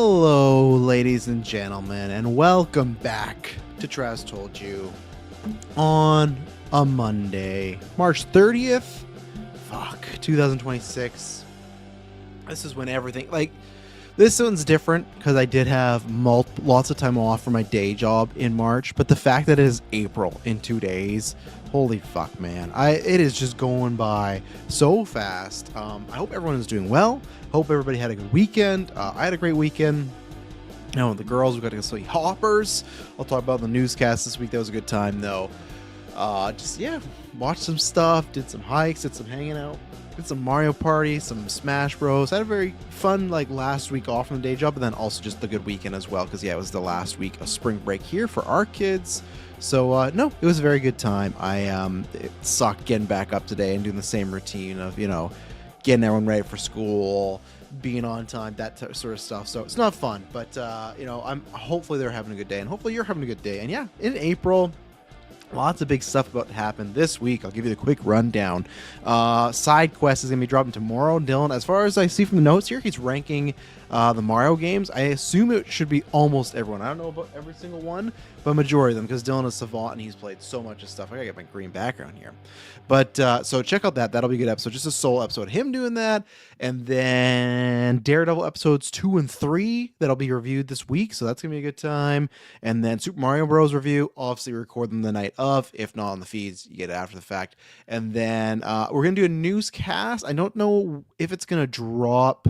Hello, ladies and gentlemen, and welcome back to Travis Told You on a Monday, March 30th. 2026. This is when everything, this one's different because I did have lots of time off for my day job in March, but the fact that it is April in 2 days, holy fuck, man. It is just going by so fast. I hope everyone is doing well. Hope everybody had a good weekend. I had a great weekend. With the girls, we got to go see Hoppers. I'll talk about the newscast this week. That was a good time, though. Watched some stuff, did some hikes, did some hanging out, did some Mario Party, some Smash Bros. I had a very fun last week off from the day job, but then also just a good weekend as well, because it was the last week of spring break here for our kids. So no, it was a very good time. It sucked getting back up today and doing the same routine of getting everyone ready for school, being on time, that sort of stuff. So it's not fun, but I'm hopefully they're having a good day, and hopefully you're having a good day. And yeah, in April, lots of big stuff about to happen this week. I'll give you the quick rundown. Side Quest is going to be dropping tomorrow. Dylan, as far as I see from the notes here, he's ranking the Mario games. I assume it should be almost everyone. I don't know about every single one, but majority of them, because Dylan is savant and he's played so much of stuff. I gotta get my green background here. But so check out that'll be a good episode. Just a solo episode, him doing that, and then Daredevil episodes 2 and 3 that'll be reviewed this week. So that's gonna be a good time. And then Super Mario Bros. Review, obviously record them the night of. If not on the feeds, you get it after the fact. And then we're gonna do a newscast. I don't know if it's gonna drop.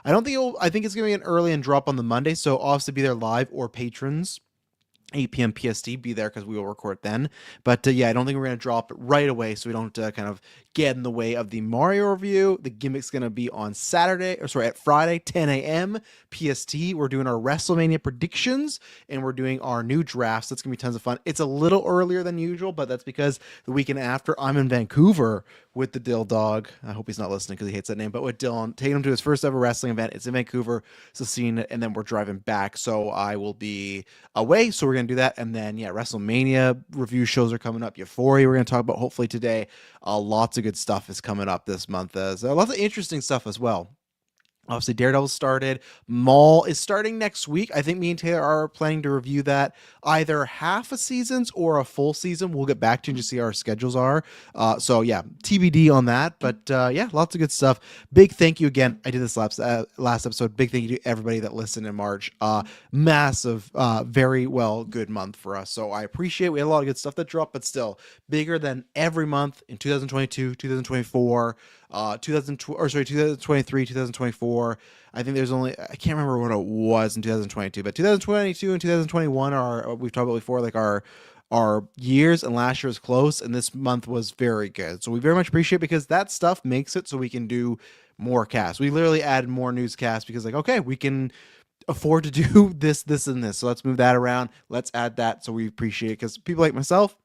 I think it's gonna be an early and drop on the Monday. So obviously be there live, or patrons 8 p.m. PST, be there because we will record then. But I don't think we're going to drop it right away, so we don't kind of get in the way of the Mario review. The gimmick's going to be on at Friday, 10 a.m. PST. We're doing our WrestleMania predictions, and we're doing our new drafts. That's going to be tons of fun. It's a little earlier than usual, but that's because the weekend after, I'm in Vancouver with the Dill Dog. I hope he's not listening because he hates that name, but with Dylan, taking him to his first ever wrestling event. It's in Vancouver, so seeing it, and then we're driving back, so I will be away, so we're going to do that. And then WrestleMania review shows are coming up. Euphoria we're going to talk about hopefully today. Lots of good stuff is coming up this month, as lots of interesting stuff as well. Obviously, Daredevil started. Maul is starting next week. I think me and Taylor are planning to review that either half a seasons or a full season. We'll get back to you to see how our schedules are. TBD on that. But lots of good stuff. Big thank you again. I did this last episode. Big thank you to everybody that listened in March. Massive, very good month for us. So I appreciate it. We had a lot of good stuff that dropped, but still bigger than every month in 2022, 2024. 2023, 2024. I think there's only, I can't remember what it was in 2022, but 2022 and 2021 are, we've talked about before, our years, and last year was close, and this month was very good. So we very much appreciate it, because that stuff makes it so we can do more casts. We literally added more newscasts because we can afford to do this, and this. So let's move that around. Let's add that. So we appreciate it, because people like myself,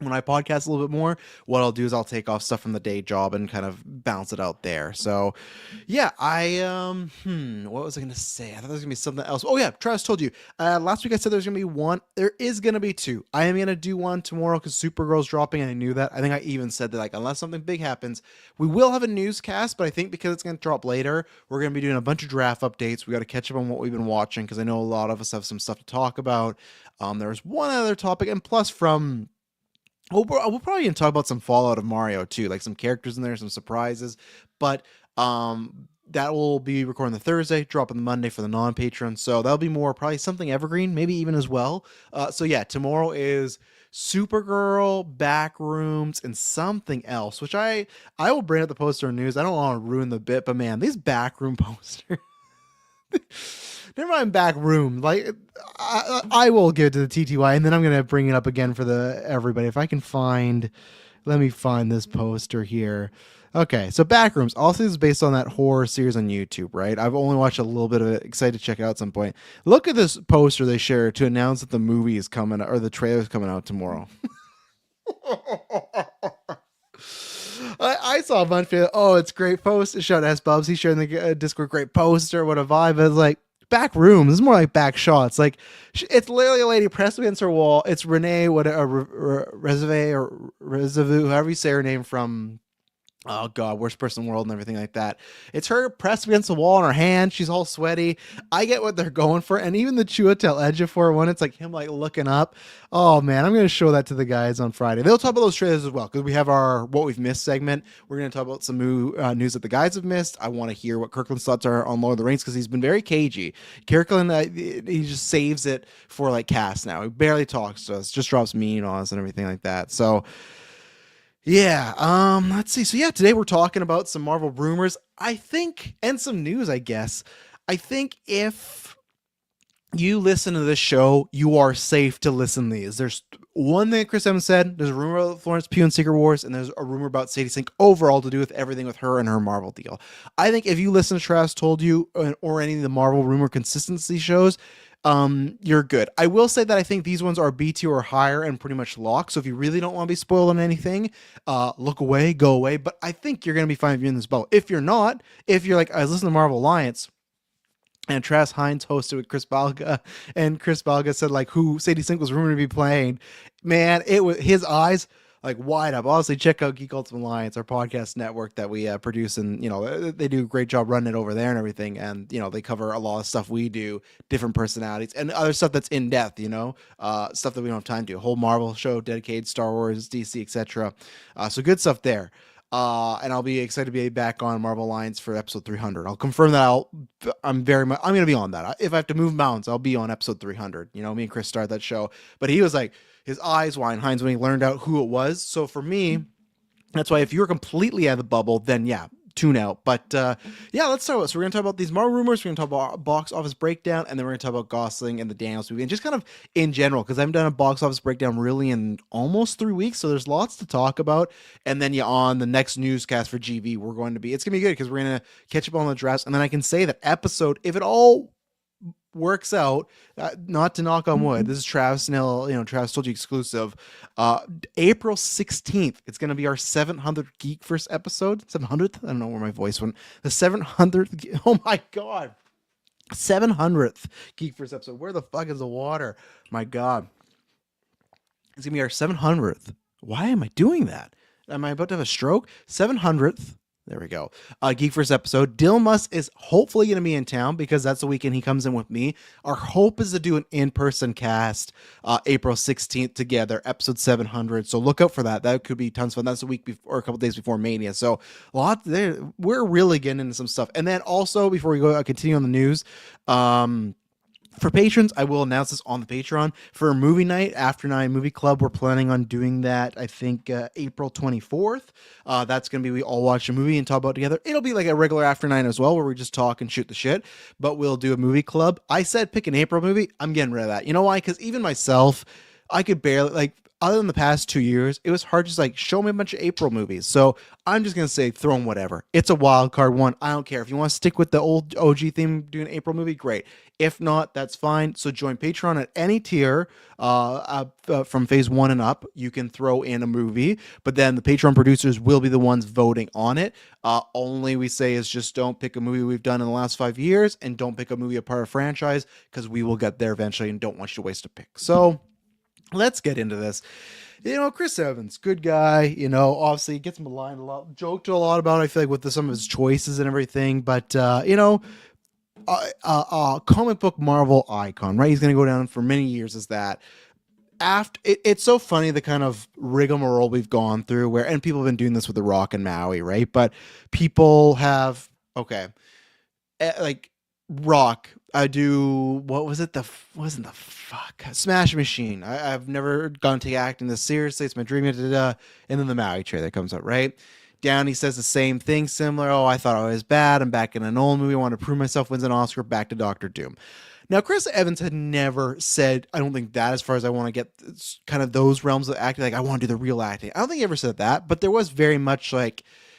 when I podcast a little bit more, what I'll do is I'll take off stuff from the day job and kind of bounce it out there. So what was I going to say? I thought there was going to be something else. Oh yeah, Travis told you. Last week I said there's going to be one. There is going to be two. I am going to do one tomorrow because Supergirl's dropping, and I knew that. I think I even said that unless something big happens, we will have a newscast, but I think because it's going to drop later, we're going to be doing a bunch of draft updates. We got to catch up on what we've been watching, because I know a lot of us have some stuff to talk about. There's one other topic, and plus from... we'll probably even talk about some Fallout of Mario too, like some characters in there, some surprises. But that will be recording the Thursday, dropping the Monday for the non-patrons. So that'll be more probably something evergreen, maybe even as well. Tomorrow is Supergirl, Backrooms, and something else, which I will bring up the poster news. I don't want to ruin the bit, but man, these backroom posters. Never mind back room. I will give it to the TTY, and then I'm gonna bring it up again for everybody. If I can let me find this poster here. Okay, so Backrooms. Also, this is based on that horror series on YouTube, right? I've only watched a little bit of it. Excited to check it out at some point. Look at this poster they shared to announce that the movie is coming, or the trailer is coming out tomorrow. I saw a bunch of, it's great poster. Shout out S Bubs. He's sharing the Discord, great poster. What a vibe. It's like, back room. This is more like back shots. It's literally a lady pressed against her wall. It's Renee, Reserve, however you say her name, from Oh god, worst person in the world and everything like that. It's her pressed against the wall in her hand. She's all sweaty. I get what they're going for, and even the Chiwetel Ejiofor one, it's like him like looking up. Oh man, I'm gonna show that to the guys on Friday. They'll talk about those trailers as well because we have our what we've missed segment. We're gonna talk about some news that the guys have missed. I want to hear what Kirkland's thoughts are on Lord of the Rings because he's been very cagey. Kirkland, he just saves it for like cast now. He barely talks to us, just drops mean on us and everything like that. So. Yeah, let's see. So yeah, today we're talking about some Marvel rumors, I think, and some news, I guess. I think if you listen to this show, you are safe to listen to these. There's one thing that Chris Evans said. There's a rumor about Florence Pugh and Secret Wars, and there's a rumor about Sadie Sink overall to do with everything with her and her Marvel deal. I think if you listen to Travis Told You or any of the Marvel rumor consistency shows, you're good. I will say that I think these ones are B tier or higher and pretty much locked. So if you really don't want to be spoiled on anything, look away, go away. But I think you're gonna be fine if you're in this bubble. If you're not, if you're like, I listen to Marvel Alliance, and Travis Hines hosted with Chris Balga, and Chris Balga said like who Sadie Sink was rumored to be playing. Man, it was his eyes like wide up. Honestly, check out Geek Ultimate Alliance, our podcast network that we produce, and they do a great job running it over there and everything. And they cover a lot of stuff we do, different personalities, and other stuff that's in depth. Stuff that we don't have time to. A whole Marvel show dedicated, Star Wars, DC, etc. So good stuff there. And I'll be excited to be back on Marvel Alliance for episode 300. I'll confirm that I'm going to be on that. If I have to move mountains, I'll be on episode 300. Me and Chris started that show, but he was like, his eyes wide Hines when he learned out who it was. So for me, that's why if you're completely out of the bubble, then yeah, tune out. But yeah, let's start with. So we're going to talk about these Marvel rumors. We're going to talk about box office breakdown, and then we're going to talk about Gosling and the Daniels movie, and just kind of in general, because I haven't done a box office breakdown really in almost 3 weeks. So there's lots to talk about. And then on the next newscast for GV, it's going to be good because we're going to catch up on the drafts, and then I can say that episode, if it all works out, not to knock on wood, this is Travis Snell, Travis Told You exclusive, April 16th, it's going to be our 700th Geek First episode. 700th? I don't know where my voice went. The 700th, oh my god, 700th Geek First episode. Where the fuck is the water? My god, it's going to be our 700th. Why am I doing that? Am I about to have a stroke? 700th. There we go. Geek First episode. Dilmus is hopefully going to be in town because that's the weekend he comes in with me. Our hope is to do an in-person cast April 16th together, episode 700. So look out for that. That could be tons of fun. That's a week before, or a couple days before Mania. So a lot there. We're really getting into some stuff. And then also, before we go continue on the news, for patrons, I will announce this on the Patreon. For a movie night, After 9 Movie Club, we're planning on doing that, I think, April 24th. That's going to be we all watch a movie and talk about it together. It'll be like a regular After 9 as well, where we just talk and shoot the shit, but we'll do a movie club. I said pick an April movie. I'm getting rid of that. You know why? Because even myself, I could barely, other than the past 2 years, it was hard to just show me a bunch of April movies. So I'm just going to say throw them whatever. It's a wild card one. I don't care. If you want to stick with the old OG theme, do an April movie, great. If not, that's fine. So join Patreon at any tier from phase 1 and up. You can throw in a movie, but then the Patreon producers will be the ones voting on it. Only we say is just don't pick a movie we've done in the last 5 years and don't pick a movie apart of franchise because we will get there eventually and don't want you to waste a pick. So let's get into this. Chris Evans, good guy. Obviously gets maligned a lot, joked a lot about, I feel like, with some of his choices and everything. But, comic book Marvel icon, right? He's going to go down for many years as that. It's so funny the kind of rigmarole we've gone through and people have been doing this with The Rock and Maui, right? But people have, Rock, I do, what was it? Wasn't the fuck? Smash Machine. I've never gone to acting this seriously. It's my dream. And then the Maui trailer comes out, right? Downey says the same thing, similar. Oh, I thought I was bad. I'm back in an old movie. I want to prove myself. Wins an Oscar. Back to Doctor Doom. Now, Chris Evans had never said, I don't think that as far as I want to get kind of those realms of acting, I want to do the real acting. I don't think he ever said that, but there was very much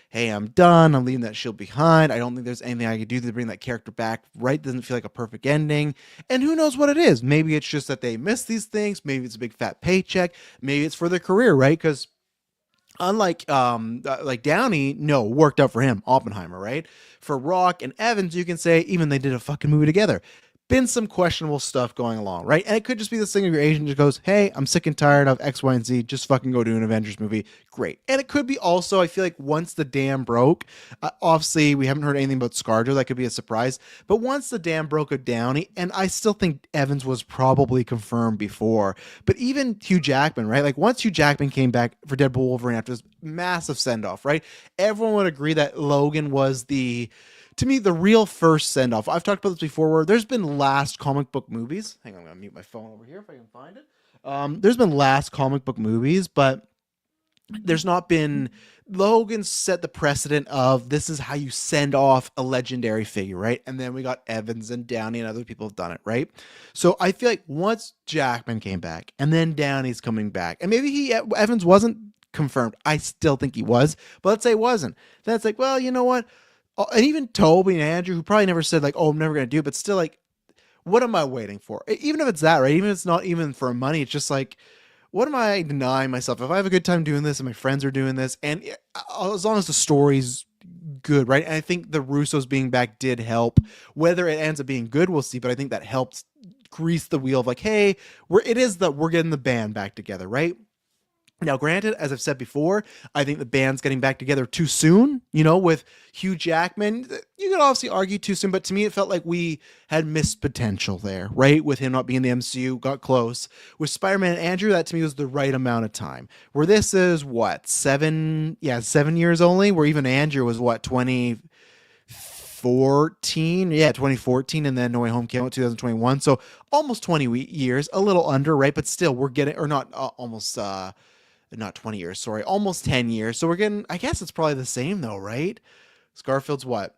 hey, I'm done. I'm leaving that shield behind. I don't think there's anything I could do to bring that character back. Right? Doesn't feel like a perfect ending. And who knows what it is? Maybe it's just that they miss these things. Maybe it's a big fat paycheck. Maybe it's for their career, right? Because unlike Downey, worked out for him, Oppenheimer, right? For Rock and Evans, you can say even they did a fucking movie together. been some questionable stuff going along, right? And it could just be this thing of your agent just goes, hey, I'm sick and tired of X, Y, and Z. Just fucking go do an Avengers movie. Great. And it could be also, I feel like once the dam broke, obviously we haven't heard anything about ScarJo. That could be a surprise. But once the dam broke of Downey, and I still think Evans was probably confirmed before, but even Hugh Jackman, right? Like once Hugh Jackman came back for Deadpool Wolverine after this massive send off, right? Everyone would agree that Logan was to me, the real first send off. I've talked about this before where there's been last comic book movies. Hang on, I'm going to mute my phone over here if I can find it. There's been last comic book movies, but there's not been. Logan set the precedent of this is how you send off a legendary figure, right? And then we got Evans and Downey and other people have done it, right? So I feel like once Jackman came back and then Downey's coming back, and maybe Evans wasn't confirmed. I still think he was, but let's say it wasn't. Then it's like, well, you know what? And even Toby and Andrew, who probably never said like, oh, I'm never going to do it, but still like, what am I waiting for? Even if it's that, right? Even if it's not even for money, it's just like, what am I denying myself? If I have a good time doing this and my friends are doing this, and as long as the story's good, right? And I think the Russos being back did help. Whether it ends up being good, we'll see, but I think that helps grease the wheel of like, hey, we're getting the band back together, right? Now, granted, as I've said before, I think the band's getting back together too soon, with Hugh Jackman. You could obviously argue too soon, but to me, it felt like we had missed potential there, right? With him not being in the MCU, got close. With Spider-Man and Andrew, that to me was the right amount of time. Where this is, 7 years only, where even Andrew was, 2014? Yeah, 2014, and then No Way Home came out 2021, so almost 20 years, a little under, right? But still, we're getting, or not almost, not 20 years, sorry, almost 10 years. So we're getting, I guess it's probably the same though, right? Garfield's what?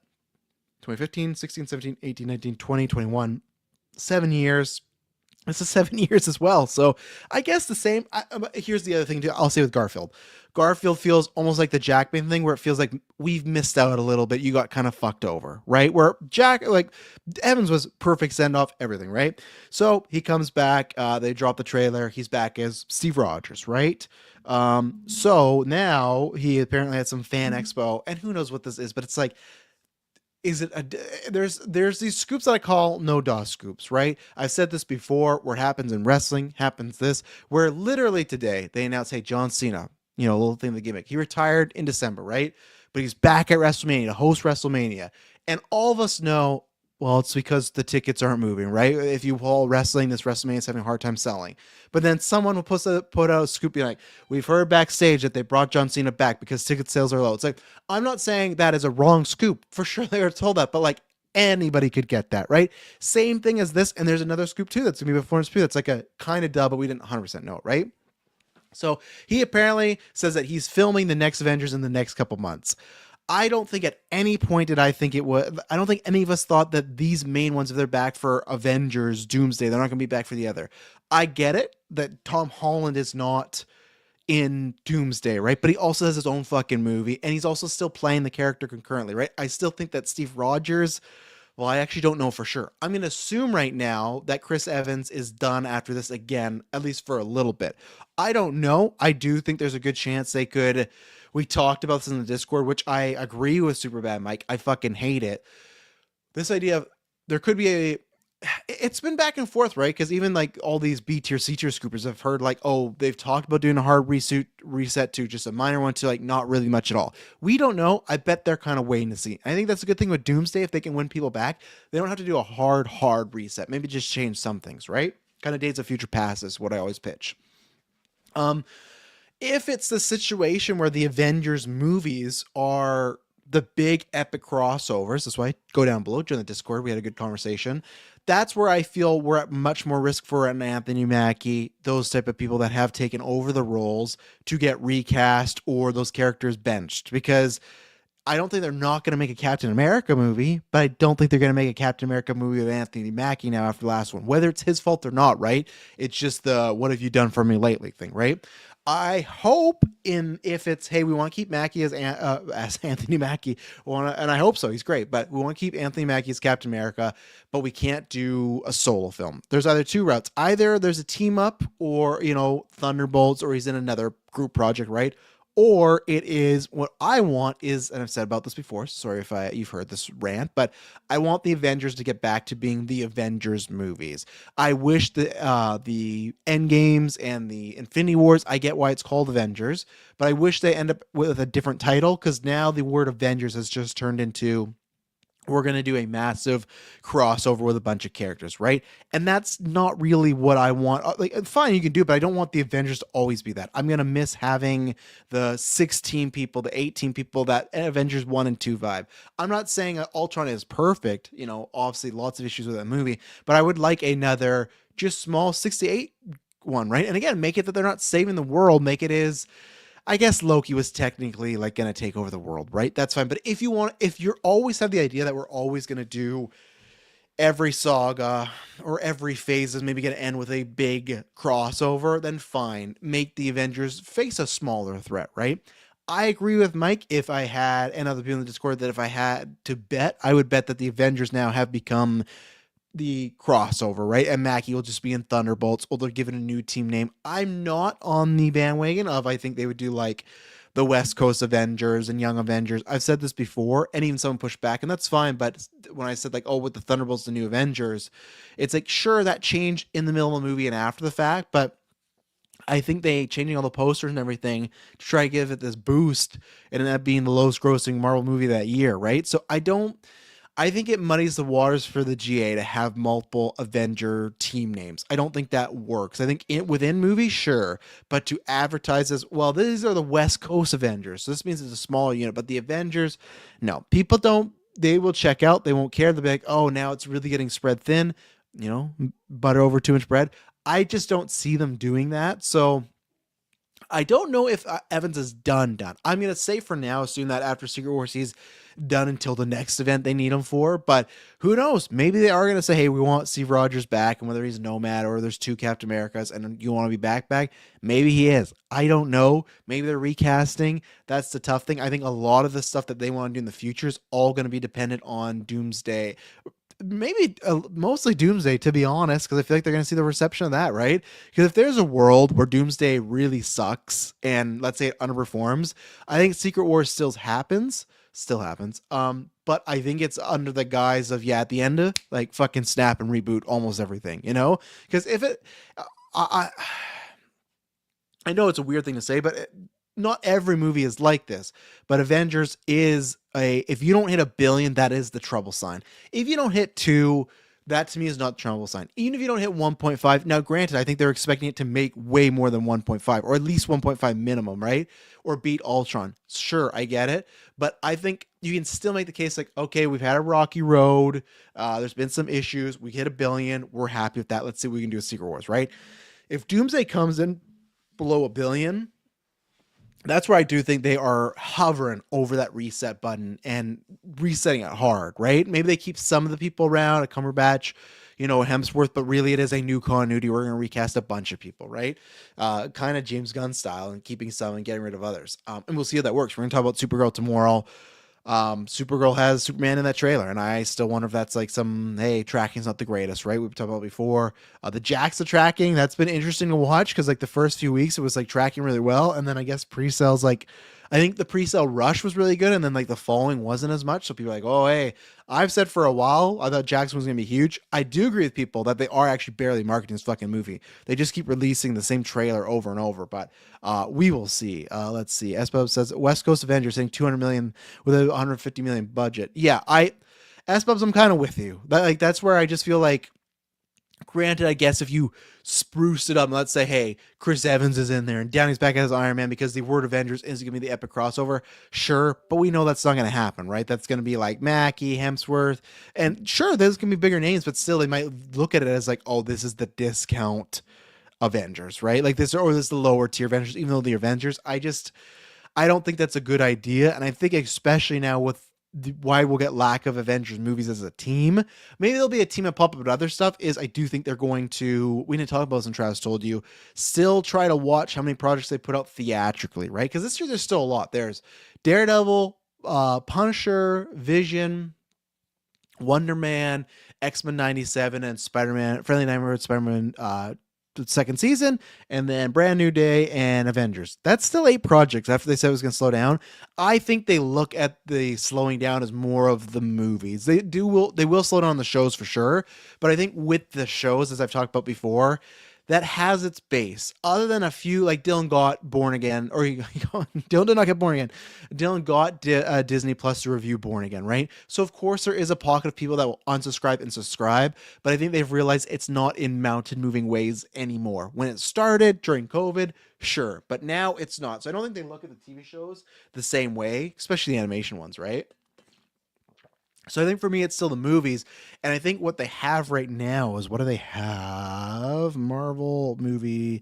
2015, 16, 17, 18, 19, 20, 21. 7 years. This is 7 years as well. So I guess the same. Here's the other thing too. I'll say with Garfield. Garfield feels almost like the Jackman thing where it feels like we've missed out a little bit. You got kind of fucked over, right? Where Evans was perfect send off, everything, right? So he comes back. They drop the trailer. He's back as Steve Rogers, right? So now he apparently had some fan expo, and who knows what this is, but it's like, is it there's these scoops that I call no DOS scoops, right? I've said this before, where it happens in wrestling, happens this, where literally today they announced, hey, John Cena, a little thing of the gimmick. He retired in December, right? But he's back at WrestleMania to host WrestleMania. And all of us know, well, it's because the tickets aren't moving, right? If you follow wrestling, this WrestleMania is having a hard time selling. But then someone will put out a scoop being like, we've heard backstage that they brought John Cena back because ticket sales are low. It's like, I'm not saying that is a wrong scoop. For sure they were told that, but like anybody could get that, right? Same thing as this. And there's another scoop too that's going to be with Florence Pugh. That's like a kind of duh, but we didn't 100% know it, right? So he apparently says that he's filming the next Avengers in the next couple months. I don't think at any point did I think it was. I don't think any of us thought that these main ones, if they're back for Avengers, Doomsday, they're not going to be back for the other. I get it that Tom Holland is not in Doomsday, right? But he also has his own fucking movie, and he's also still playing the character concurrently, right? I still think that Steve Rogers, well, I actually don't know for sure. I'm going to assume right now that Chris Evans is done after this again, at least for a little bit. I don't know. I do think there's a good chance they could. We talked about this in the Discord, which I agree with Superbad Mike. I fucking hate it. This idea of there could be it's been back and forth, right? Because even like all these B tier, C tier scoopers have heard like, oh, they've talked about doing a hard reset to just a minor one to like not really much at all. We don't know. I bet they're kind of waiting to see. I think that's a good thing with Doomsday. If they can win people back, they don't have to do a hard reset. Maybe just change some things, right? Kind of Days of Future Past is what I always pitch. If it's the situation where the Avengers movies are the big epic crossovers, that's why I go down below, join the Discord, we had a good conversation. That's where I feel we're at much more risk for an Anthony Mackie, those type of people that have taken over the roles to get recast or those characters benched. Because I don't think they're not going to make a Captain America movie, but I don't think they're going to make a Captain America movie with Anthony Mackie now after the last one. Whether it's his fault or not, right? It's just the what have you done for me lately thing, right? I hope if it's, hey, we want to keep Mackie as Anthony Mackie, and I hope so, he's great, but we want to keep Anthony Mackie as Captain America, but we can't do a solo film. There's either two routes. Either there's a team up or, Thunderbolts, or he's in another group project, right? or it is what I want is, and I've said about this before. Sorry if you've heard this rant, but I want the Avengers to get back to being the Avengers movies. I wish the End Games and the Infinity Wars. I get why it's called Avengers, but I wish they end up with a different title because now the word Avengers has just turned into we're going to do a massive crossover with a bunch of characters, right? And that's not really what I want. Like, fine, you can do it, but I don't want the Avengers to always be that. I'm going to miss having the 16 people, the 18 people, that Avengers 1 and 2 vibe. I'm not saying Ultron is perfect, obviously lots of issues with that movie, but I would like another just small 68 one, right? And again, make it that they're not saving the world, make it is I guess Loki was technically like going to take over the world, right? That's fine. But if you always have the idea that we're always going to do every saga or every phase is maybe going to end with a big crossover, then fine. Make the Avengers face a smaller threat, right? I agree with Mike if I had, and other people in the Discord, that if I had to bet, I would bet that the Avengers now have become the crossover, right? And Mackie will just be in Thunderbolts, or they're given a new team name. I'm not on the bandwagon of I think they would do like the West Coast Avengers and Young Avengers. I've said this before, and even someone pushed back, and that's fine. But when I said like, oh, with the Thunderbolts, the new Avengers, it's like sure that changed in the middle of the movie and after the fact, but I think they changing all the posters and everything to try to give it this boost and that being the lowest grossing Marvel movie that year, right? So I think it muddies the waters for the GA to have multiple Avenger team names. I don't think that works. I think within movies, sure, but to advertise as well, these are the West Coast Avengers. So this means it's a smaller unit, but the Avengers, no, people don't. They will check out. They won't care. They'll be like, oh, now it's really getting spread thin. Butter over too much bread. I just don't see them doing that. So I don't know if Evans is done. I'm going to say for now, assume that after Secret Wars, he's done until the next event they need him for. But who knows? Maybe they are going to say, hey, we want Steve Rogers back, and whether he's Nomad or there's two Captain Americas and you want to be back. Maybe he is. I don't know. Maybe they're recasting. That's the tough thing. I think a lot of the stuff that they want to do in the future is all going to be dependent on Doomsday. Maybe mostly Doomsday, to be honest, because I feel like they're going to see the reception of that, right? Because if there's a world where Doomsday really sucks and let's say it underperforms, I think Secret Wars still happens. But I think it's under the guise of at the end of like fucking snap and reboot almost everything, Because if it, I know it's a weird thing to say, but not every movie is like this. But Avengers is if you don't hit 1 billion, that is the trouble sign. If you don't hit 2, that to me is not the trouble sign. Even if you don't hit 1.5, now granted, I think they're expecting it to make way more than 1.5, or at least 1.5 minimum, right? Or beat Ultron. Sure, I get it. But I think you can still make the case like, okay, we've had a rocky road. There's been some issues. We hit 1 billion. We're happy with that. Let's see what we can do with Secret Wars, right? If Doomsday comes in below 1 billion, that's where I do think they are hovering over that reset button and resetting it hard, right? Maybe they keep some of the people around, a Cumberbatch, Hemsworth, but really it is a new continuity. We're going to recast a bunch of people, right? Kind of James Gunn style, and keeping some and getting rid of others. And we'll see how that works. We're going to talk about Supergirl tomorrow. Supergirl has Superman in that trailer, and I still wonder if that's like tracking's not the greatest, right? We've talked about before. The JAXA tracking, that's been interesting to watch because like the first few weeks it was like tracking really well, and then I guess pre-sales I think the pre-sale rush was really good, and then like the following wasn't as much. So people are like, oh, hey, I've said for a while I thought Jackson was gonna be huge. I do agree with people that they are actually barely marketing this fucking movie. They just keep releasing the same trailer over and over. But we will see. Let's see. SBub says West Coast Avengers saying 200 million with a 150 million budget. Yeah, SBubs, I'm kind of with you. That's where I just feel like. Granted, I guess if you spruce it up, and let's say, hey, Chris Evans is in there and Downey's back as Iron Man because the word Avengers is going to be the epic crossover, sure, but we know that's not going to happen, right? That's going to be like Mackie, Hemsworth, and sure, there's going to be bigger names, but still, they might look at it as like, oh, this is the discount Avengers, right? Like this, or this is the lower tier Avengers, even though the Avengers, I don't think that's a good idea, and I think especially now with why we'll get lack of Avengers movies as a team. Maybe there'll be a team that pop up, but other stuff is I do think they're going to, we didn't talk about this and Travis told you, still try to watch how many projects they put out theatrically, right? Because this year there's still a lot. There's Daredevil, Punisher, Vision, Wonder Man, X-Men 97, and Spider-Man, Friendly Neighborhood Spider-Man the second season, and then Brand New Day and Avengers. That's still 8 projects after they said it was going to slow down. I think they look at the slowing down as more of the movies. They will slow down the shows for sure, but I think with the shows, as I've talked about before, that has its base. Other than a few, like Dylan got Born Again, or Dylan did not get Born Again. Dylan got Disney Plus to review Born Again, right? So of course there is a pocket of people that will unsubscribe and subscribe, but I think they've realized it's not in mountain moving ways anymore. When it started during COVID, sure, but now it's not. So I don't think they look at the TV shows the same way, especially the animation ones, right? So I think for me, it's still the movies. And I think what they have right now is, what do they have? Marvel movie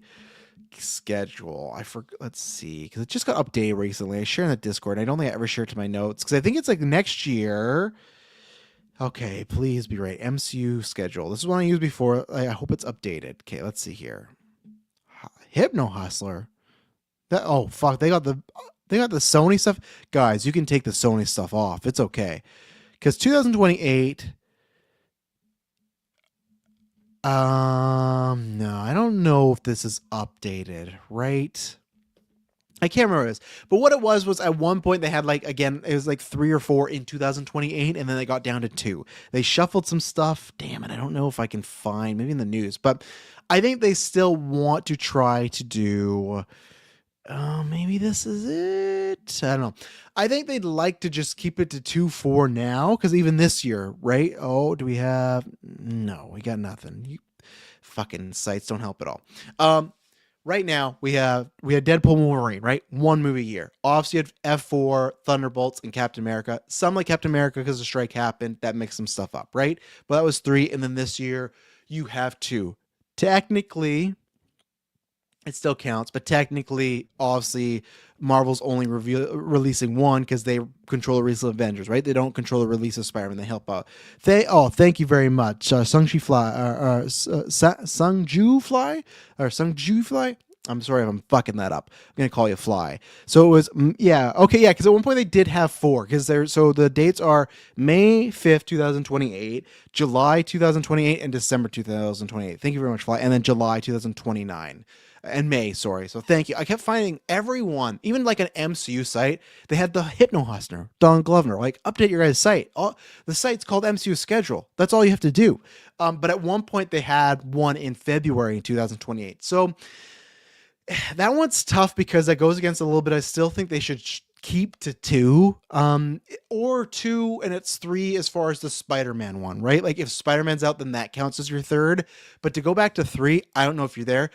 schedule. Let's see, because it just got updated recently. I share in the Discord. I don't think I ever shared to my notes because I think it's like next year. Okay, please be right. MCU schedule. This is one I used before. I hope it's updated. Okay, let's see here. Hypno Hustler. Oh fuck, they got the Sony stuff. Guys, you can take the Sony stuff off. It's okay. Because 2028, no, I don't know if this is updated, right? I can't remember this, but what it was at one point they had like, again, it was like 3 or 4 in 2028, and then they got down to 2. They shuffled some stuff. Damn it, I don't know if I can find, maybe in the news, but I think they still want to try to do. Maybe this is it. I don't know. I think they'd like to just keep it to 2 4 now, because even this year, right? Oh, do we have? No, we got nothing. You fucking sites don't help at all. Right now we have Deadpool and Wolverine, right? 1 movie a year. Obviously, you had F4, Thunderbolts, and Captain America. Some like Captain America because the strike happened. That mixed some stuff up, right? But that was 3, and then this year you have 2. Technically, it still counts, but technically, obviously, Marvel's only releasing 1 because they control the release of Avengers, right? They don't control the release of Spider-Man. They help out. Thank you very much, Sungju Fly. I'm sorry if I'm fucking that up. I'm gonna call you Fly. So it was, yeah, okay, yeah. Because at one point they did have 4. So the dates are May 5th, 2028, July 2028, and December 2028. Thank you very much, Fly, and then July 2029. And May, sorry. So thank you. I kept finding everyone, even like an MCU site, they had the Hypno Hustler, Don Glover, like, update your guys' site. The site's called MCU Schedule. That's all you have to do. But at one point they had one in February in 2028. So that one's tough because that goes against a little bit. I still think they should keep to 2, or 2 and it's 3 as far as the Spider-Man one, right? Like if Spider-Man's out, then that counts as your 3rd. But to go back to 3, I don't know if you're there.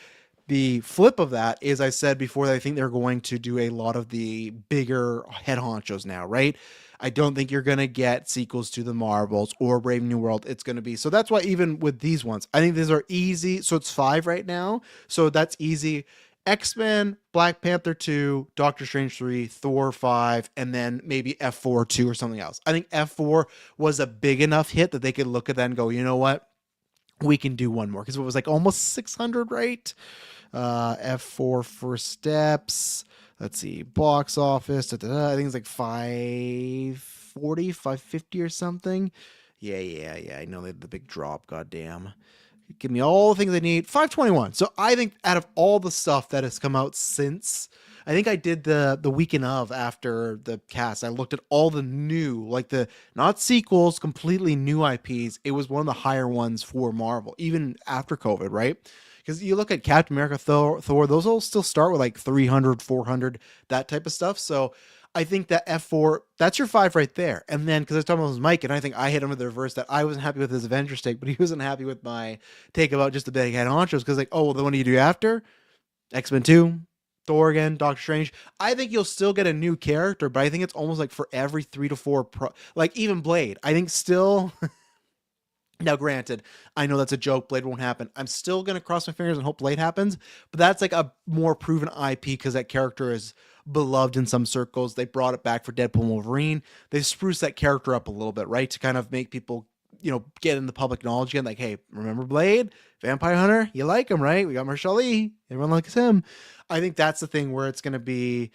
The flip of that is, I said before, that I think they're going to do a lot of the bigger head honchos now, right? I don't think you're going to get sequels to the Marvels or Brave New World. It's going to be, so that's why even with these ones, I think these are easy. So it's 5 right now. So that's easy. X-Men, Black Panther 2, Doctor Strange 3, Thor 5, and then maybe F4 2 or something else. I think F4 was a big enough hit that they could look at that and go, you know what? We can do one more. Because it was like almost 600, right? F4 First Steps. Let's see. Box office. I think it's like 540, 550 or something. Yeah. I know they had the big drop. Goddamn. Give me all the things I need. 521. So I think out of all the stuff that has come out since, I think I did the weekend of after the cast. I looked at all the new, like the not sequels, completely new IPs. It was one of the higher ones for Marvel, even after COVID, right? Because you look at Captain America, Thor, those all still start with like 300, 400, that type of stuff. So I think that F4, that's your 5 right there. And then, because I was talking about Mike, and I think I hit him with the reverse that I wasn't happy with his Avengers take, but he wasn't happy with my take about just the big head honchos. Because like, oh, well, then what do you do after? X-Men 2, Thor again, Doctor Strange. I think you'll still get a new character, but I think it's almost like for every 3 to 4, like even Blade. I think still... Now, granted, I know that's a joke. Blade won't happen. I'm still going to cross my fingers and hope Blade happens. But that's like a more proven IP because that character is beloved in some circles. They brought it back for Deadpool and Wolverine. They spruced that character up a little bit, right? To kind of make people, get in the public knowledge again. Like, hey, remember Blade? Vampire Hunter? You like him, right? We got Marshall Lee. Everyone likes him. I think that's the thing where it's going to be...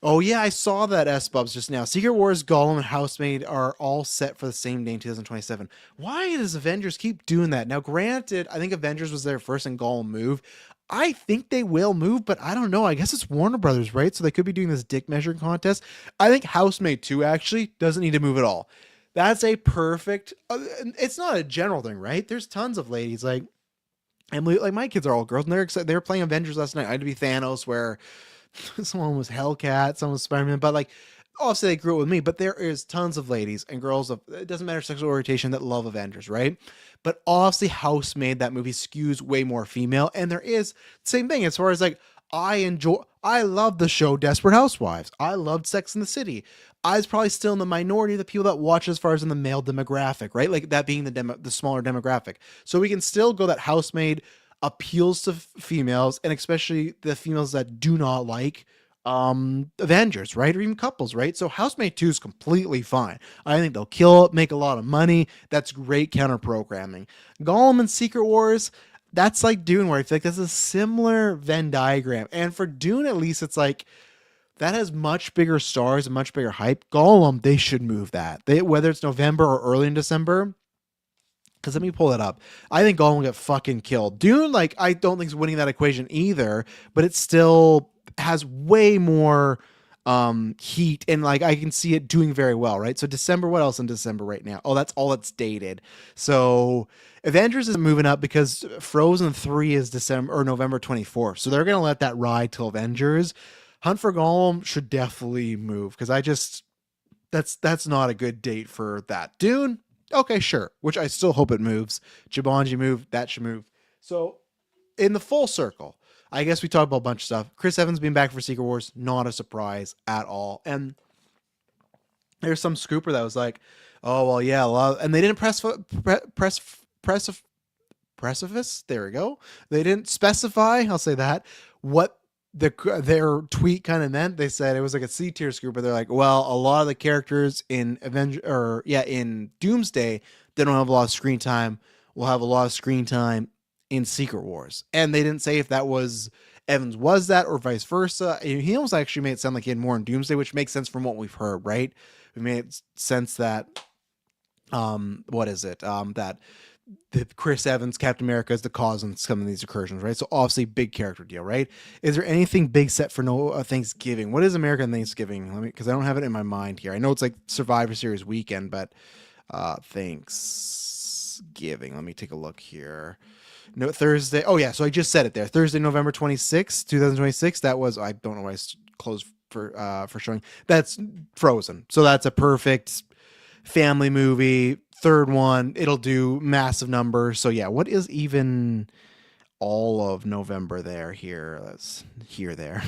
Oh yeah, I saw that S Bubs just now. Secret Wars, Gollum, and Housemaid are all set for the same day in 2027. Why does Avengers keep doing that? Now, granted, I think Avengers was there first and Gollum moved. I think they will move, but I don't know. I guess it's Warner Brothers, right? So they could be doing this dick measuring contest. I think Housemaid 2 actually doesn't need to move at all. That's a perfect. It's not a general thing, right? There's tons of ladies like Emily, like my kids are all girls, and they're excited. They were playing Avengers last night. I had to be Thanos, where someone was Hellcat, someone was Spider-Man, but like obviously they grew up with me, but there is tons of ladies and girls of it doesn't matter sexual orientation that love Avengers, right? But obviously House made that movie skews way more female, and there is same thing as far as like I love the show Desperate Housewives. I loved Sex in the City. I was probably still in the minority of the people that watch as far as in the male demographic, right? Like that being the smaller demographic. So we can still go that Housemaid appeals to females, and especially the females that do not like Avengers, right? Or even couples, right? So Housemaid 2 is completely fine. I think they'll kill it, make a lot of money. That's great counter programming. Gollum and Secret Wars, that's like Dune, where I feel like that's a similar Venn diagram. And for Dune, at least, it's like that has much bigger stars and much bigger hype. Gollum, they should move that. Whether it's November or early in December, because let me pull it up. I think Gollum will get fucking killed. Dune, like, I don't think is winning that equation either, but it still has way more heat, and like I can see it doing very well, right? So December, what else in December right now? Oh, that's all that's dated. So Avengers is moving up because Frozen 3 is December or November 24th. So they're gonna let that ride till Avengers. Hunt for Gollum should definitely move because I just that's not a good date for that. Dune, okay, sure. Which I still hope it moves. Jumanji move, that should move. So in the full circle, I guess we talked about a bunch of stuff. Chris Evans being back for Secret Wars, not a surprise at all. And there's some scooper that was like, oh well, yeah, a lot and they didn't precipice. There we go. They didn't specify. I'll say that what their tweet kind of meant. They said it was like a C tier scooper. They're like, well, a lot of the characters in in Doomsday, they don't have a lot of screen time. We'll have a lot of screen time in Secret Wars. And they didn't say if that was Evans was that or vice versa. He almost actually made it sound like he had more in Doomsday, which makes sense from what we've heard, right? We made sense that what is it? That Chris Evans, Captain America is the cause in some of these incursions, right? So obviously big character deal, right? Is there anything big set for Thanksgiving? What is American Thanksgiving? Because I don't have it in my mind here. I know it's like Survivor Series weekend, but Thanksgiving. Let me take a look here. No, Thursday. Oh yeah, so I just said it there. Thursday, November 26th, 2026. That was I don't know why it's closed for showing. That's Frozen. So that's a perfect family movie. Third one, it'll do massive numbers. So yeah, what is even all of November there? Let's there.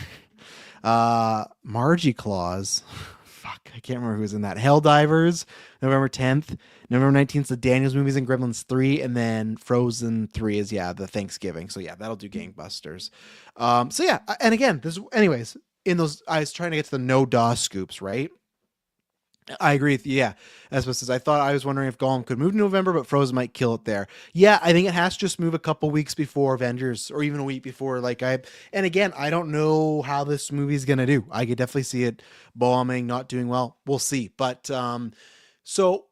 Margie Claus. Fuck, I can't remember who's in that. Helldivers, November 10th. November 19th, the Daniels movies and Gremlins 3, and then Frozen 3 is the Thanksgiving. So yeah, that'll do gangbusters. So yeah, and again, anyways, in those I was trying to get to the no DOS scoops, right? I agree with you. Yeah. As says, I was wondering if Gollum could move to November, but Frozen might kill it there. Yeah, I think it has to just move a couple weeks before Avengers or even a week before. And again, I don't know how this movie's going to do. I could definitely see it bombing, not doing well. We'll see. But, so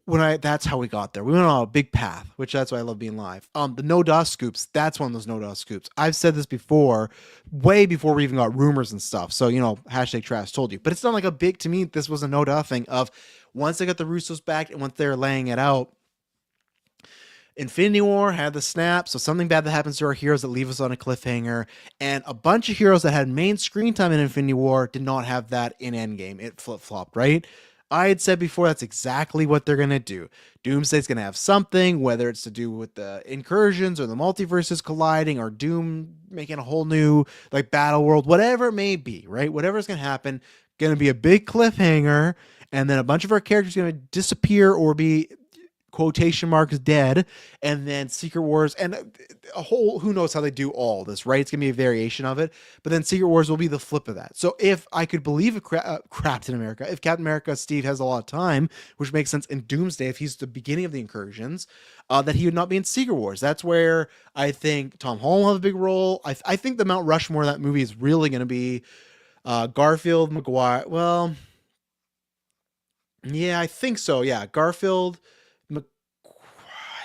that's how we got there. We went on a big path, which that's why I love being live. The no DOS scoops, that's one of those no DOS scoops. I've said this before, way before we even got rumors and stuff. So, hashtag Travis told you. But it's not like to me, this was a no DOS thing of once they got the Russos back and once they're laying it out, Infinity War had the snap, so something bad that happens to our heroes that leave us on a cliffhanger, and a bunch of heroes that had main screen time in Infinity War did not have that in Endgame. It flip-flopped, right? I had said before that's exactly what they're going to do. Doomsday's going to have something, whether it's to do with the incursions or the multiverses colliding or Doom making a whole new battle world, whatever it may be, right? Whatever's going to happen, going to be a big cliffhanger, and then a bunch of our characters going to disappear or be quotation marks dead, and then Secret Wars and a whole who knows how they do all this, right? It's gonna be a variation of it, but then Secret Wars will be the flip of that. So if I could believe Captain America, if Captain America Steve has a lot of time, which makes sense in Doomsday if he's the beginning of the incursions, that he would not be in Secret Wars. That's where I think Tom Holland will have a big role. I think the Mount Rushmore of that movie is really going to be Garfield, Maguire. Well, yeah, I think so. Yeah, Garfield. Mag-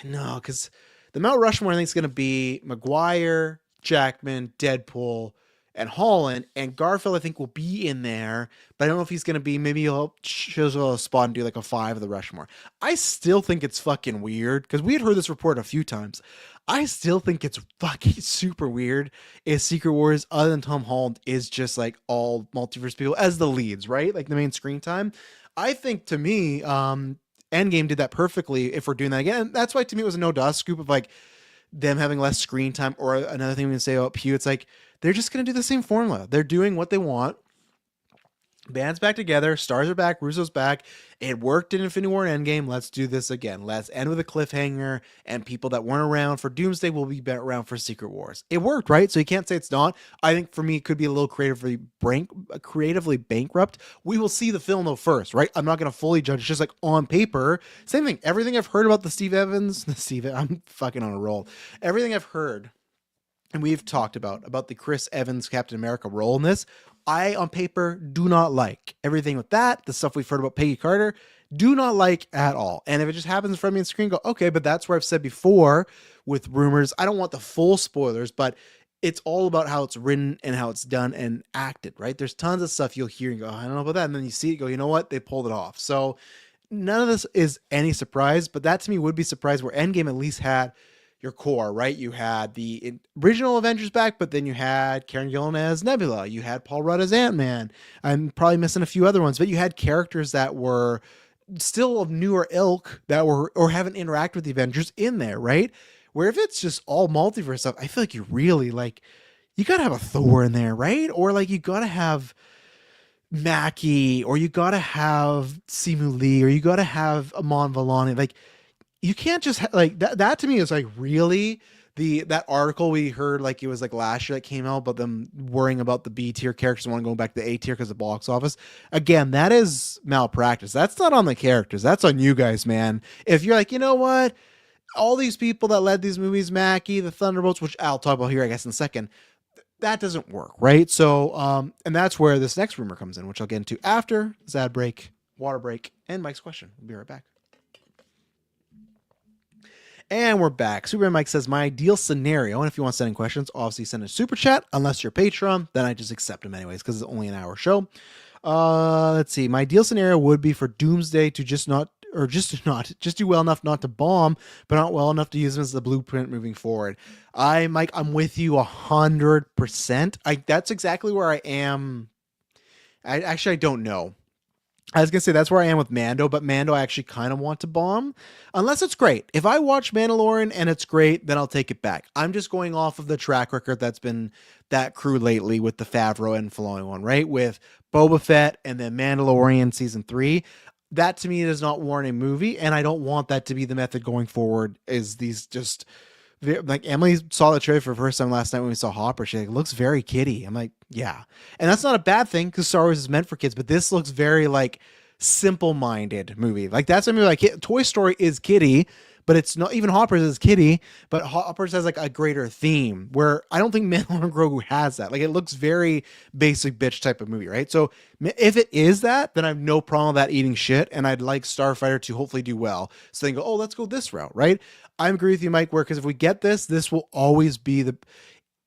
no, because the Mount Rushmore I think is going to be Maguire, Jackman, Deadpool, and Holland, and Garfield I think will be in there, but I don't know if he's going to be. Maybe he'll choose a spot and do like a five of the Rushmore. I still think it's fucking weird because we had heard this report a few times. I still think it's fucking super weird. Is Secret Wars other than Tom Holland is just like all multiverse people as the leads, right? Like the main screen time. I think to me, Endgame did that perfectly if we're doing that again. And that's why to me it was a no dust scoop of like them having less screen time. Or another thing we can say about Pew, it's like they're just gonna do the same formula. They're doing what they want. Band's back together. Stars are back. Russo's back. It worked in Infinity War and Endgame. Let's do this again. Let's end with a cliffhanger, and people that weren't around for Doomsday will be around for Secret Wars. It worked, right? So you can't say it's not. I think for me, it could be a little creatively bankrupt. We will see the film though first, right? I'm not going to fully judge. It's just like on paper. Same thing. Everything I've heard about the Steve Evans, I'm fucking on a roll. Everything I've heard and we've talked about the Chris Evans Captain America role in this, I on paper do not like everything with that. The stuff we've heard about Peggy Carter, do not like at all. And if it just happens in front of me on screen, go okay. But that's where I've said before with rumors. I don't want the full spoilers, but it's all about how it's written and how it's done and acted. Right? There's tons of stuff you'll hear and go, I don't know about that, and then you see it, go, you know what? They pulled it off. So none of this is any surprise, but that to me would be surprise where Endgame at least had your core, right? You had the original Avengers back, but then you had Karen Gillan as Nebula. You had Paul Rudd as Ant-Man. I'm probably missing a few other ones, but you had characters that were still of newer ilk that were or haven't interacted with the Avengers in there, right? Where if it's just all multiverse stuff, I feel like you really like you gotta have a Thor in there, right? Or like you gotta have Mackie, or you gotta have Simu Lee, or you gotta have Amon Vellani. Like you can't just like that. That to me is like really that article we heard like it was like last year that came out, but them worrying about the B tier characters and want to go back to the A tier because of the box office. Again, that is malpractice. That's not on the characters. That's on you guys, man. If you're like, you know what, all these people that led these movies, Mackie, the Thunderbolts, which I'll talk about here, I guess, in a second. That doesn't work, right? So, and that's where this next rumor comes in, which I'll get into after this ad break, water break, and Mike's question. We'll be right back. And we're back. Superman Mike says, my ideal scenario, and if you want to send in questions, obviously send a super chat. Unless you're Patreon, then I just accept them anyways because it's only an hour show. Let's see. My ideal scenario would be for Doomsday to just do well enough not to bomb, but not well enough to use them as the blueprint moving forward. Mike, I'm with you 100%. That's exactly where I am. I don't know. I was gonna say that's where I am with Mando, but Mando I actually kind of want to bomb, unless it's great. If I watch Mandalorian and it's great, then I'll take it back. I'm just going off of the track record that's been that crew lately with the Favreau and Filoni one, right? With Boba Fett and then Mandalorian season 3. That to me does not warrant a movie, and I don't want that to be the method going forward. Is these just like Emily saw the trailer for the first time last night when we saw Hopper. She like looks very kiddie. I'm like, yeah, and that's not a bad thing because Star Wars is meant for kids. But this looks very like simple-minded movie. Like that's a movie like Toy Story is kiddie, but it's not even Hopper's is kiddie. But Hopper's has like a greater theme where I don't think Mandalorian Grogu has that. Like it looks very basic bitch type of movie, right? So if it is that, then I have no problem with that eating shit, and I'd like Starfighter to hopefully do well. So they go, oh, let's go this route, right? I agree with you, Mike, where because if we get this will always be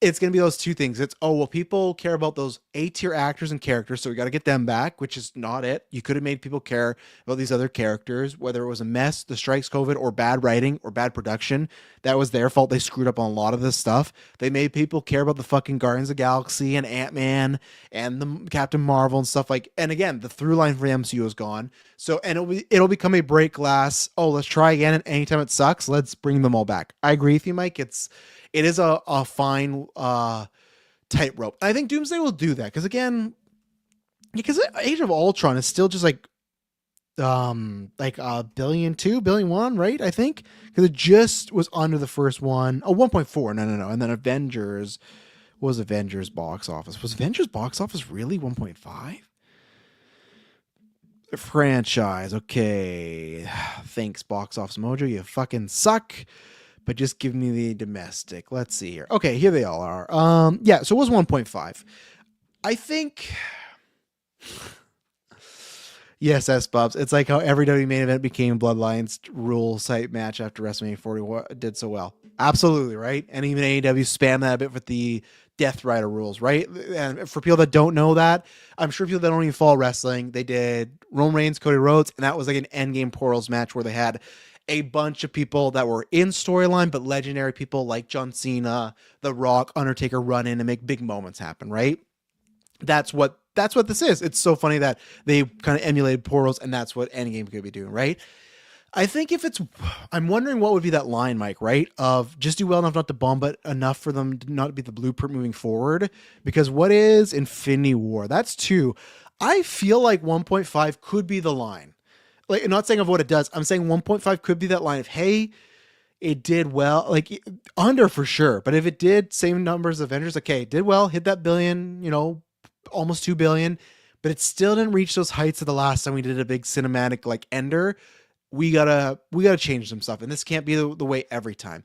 it's going to be those two things. It's, oh, well, people care about those A-tier actors and characters, so we got to get them back, which is not it. You could have made people care about these other characters, whether it was a mess, the strikes, COVID, or bad writing or bad production. That was their fault. They screwed up on a lot of this stuff. They made people care about the fucking Guardians of the Galaxy and Ant-Man and the Captain Marvel and stuff like, and again, the through line for the MCU is gone. So, and it'll become a break glass. Oh, let's try again. And anytime it sucks, let's bring them all back. I agree with you, Mike. It is a fine tightrope. I think Doomsday will do that because again, because Age of Ultron is still just like a billion, 2 billion, 1, right? I think because it just was under the first one. Oh, 1.4. No. And then Avengers was Avengers box office. Was Avengers box office really 1.5? Franchise. Okay. Thanks, Box Office Mojo. You fucking suck. But just give me the domestic. Let's see here. Okay, here they all are. Yeah, so it was 1.5. I think Yes, S Bubs. It's like how every WWE main event became Bloodlines rule site match after WrestleMania 40 did so well. Absolutely, right? And even AEW spammed that a bit with the Death Rider rules, right? And for people that don't know that, I'm sure people that don't even follow wrestling, they did Roman Reigns, Cody Rhodes, and that was like an Endgame Portals match where they had a bunch of people that were in storyline, but legendary people like John Cena, The Rock, Undertaker run in and make big moments happen, right? That's what this is. It's so funny that they kind of emulated Portals, and that's what Endgame could be doing, right? I think if it's, I'm wondering what would be that line, Mike, right? Of just do well enough not to bomb, but enough for them to not be the blueprint moving forward. Because what is Infinity War? That's two. I feel like 1.5 could be the line. Like, I'm not saying of what it does. I'm saying 1.5 could be that line of, hey, it did well, like under for sure. But if it did same numbers of Avengers, okay, did well, hit that billion, almost 2 billion, but it still didn't reach those heights of the last time we did a big cinematic like ender. We gotta change some stuff, and this can't be the way every time.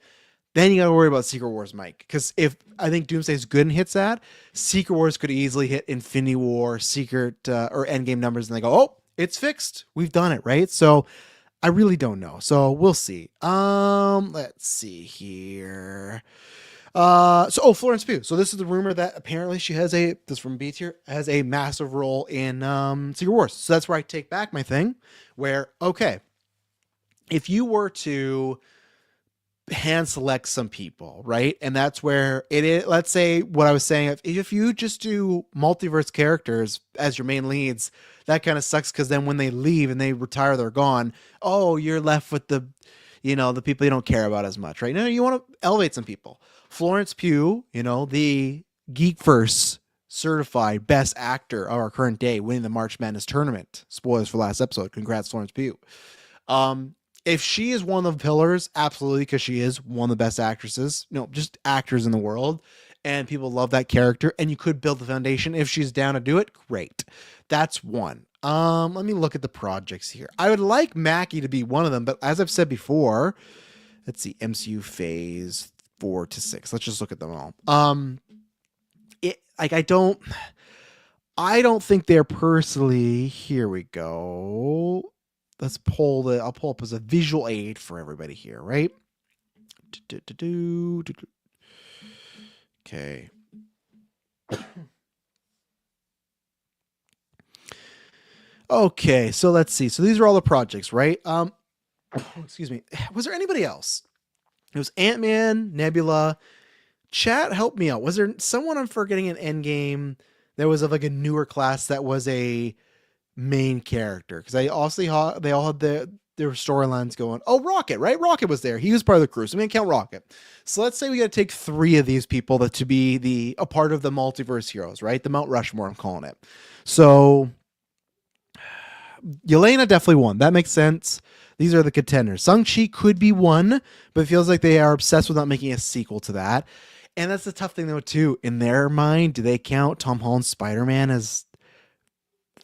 Then you gotta worry about Secret Wars, Mike, because if I think Doomsday is good and hits that, Secret Wars could easily hit Infinity War, Secret or Endgame numbers, and they go, oh, it's fixed, we've done it, right? So I really don't know. So we'll see. Let's see here. Florence Pugh. So this is the rumor that apparently she has this from Beats here, has a massive role in Secret Wars. So that's where I take back my thing, where okay, if you were to hand select some people, right? And that's where it is. Let's say what I was saying, if you just do multiverse characters as your main leads, that kind of sucks because then when they leave and they retire, they're gone. Oh, you're left with the people you don't care about as much, right? No, you want to elevate some people. Florence Pugh, the Geek First certified best actor of our current day, winning the March Madness tournament. Spoilers for last episode. Congrats, Florence Pugh. If she is one of the pillars, absolutely, because she is one of the best actresses, just actors in the world, and people love that character, and you could build the foundation. If she's down to do it, great. That's one. Let me look at the projects here. I would like Mackie to be one of them, but as I've said before, let's see, MCU phase 4 to 6. Let's just look at them all. I don't think they're personally. Here we go. I'll pull up as a visual aid for everybody here, right? Okay. Okay, so let's see. So these are all the projects, right? Excuse me. Was there anybody else? It was Ant-Man, Nebula. Chat, help me out. Was there someone I'm forgetting an Endgame that was of like a newer class that was a main character? Because they all had their storylines going. Oh, Rocket, right? Rocket was there. He was part of the crew. So we can't count Rocket. So let's say we got to take 3 of these people to be a part of the multiverse heroes, right? The Mount Rushmore, I'm calling it. So Yelena definitely won. That makes sense. These are the contenders. Shang-Chi could be one, but it feels like they are obsessed with not making a sequel to that. And that's the tough thing, though, too. In their mind, do they count Tom Holland's Spider-Man as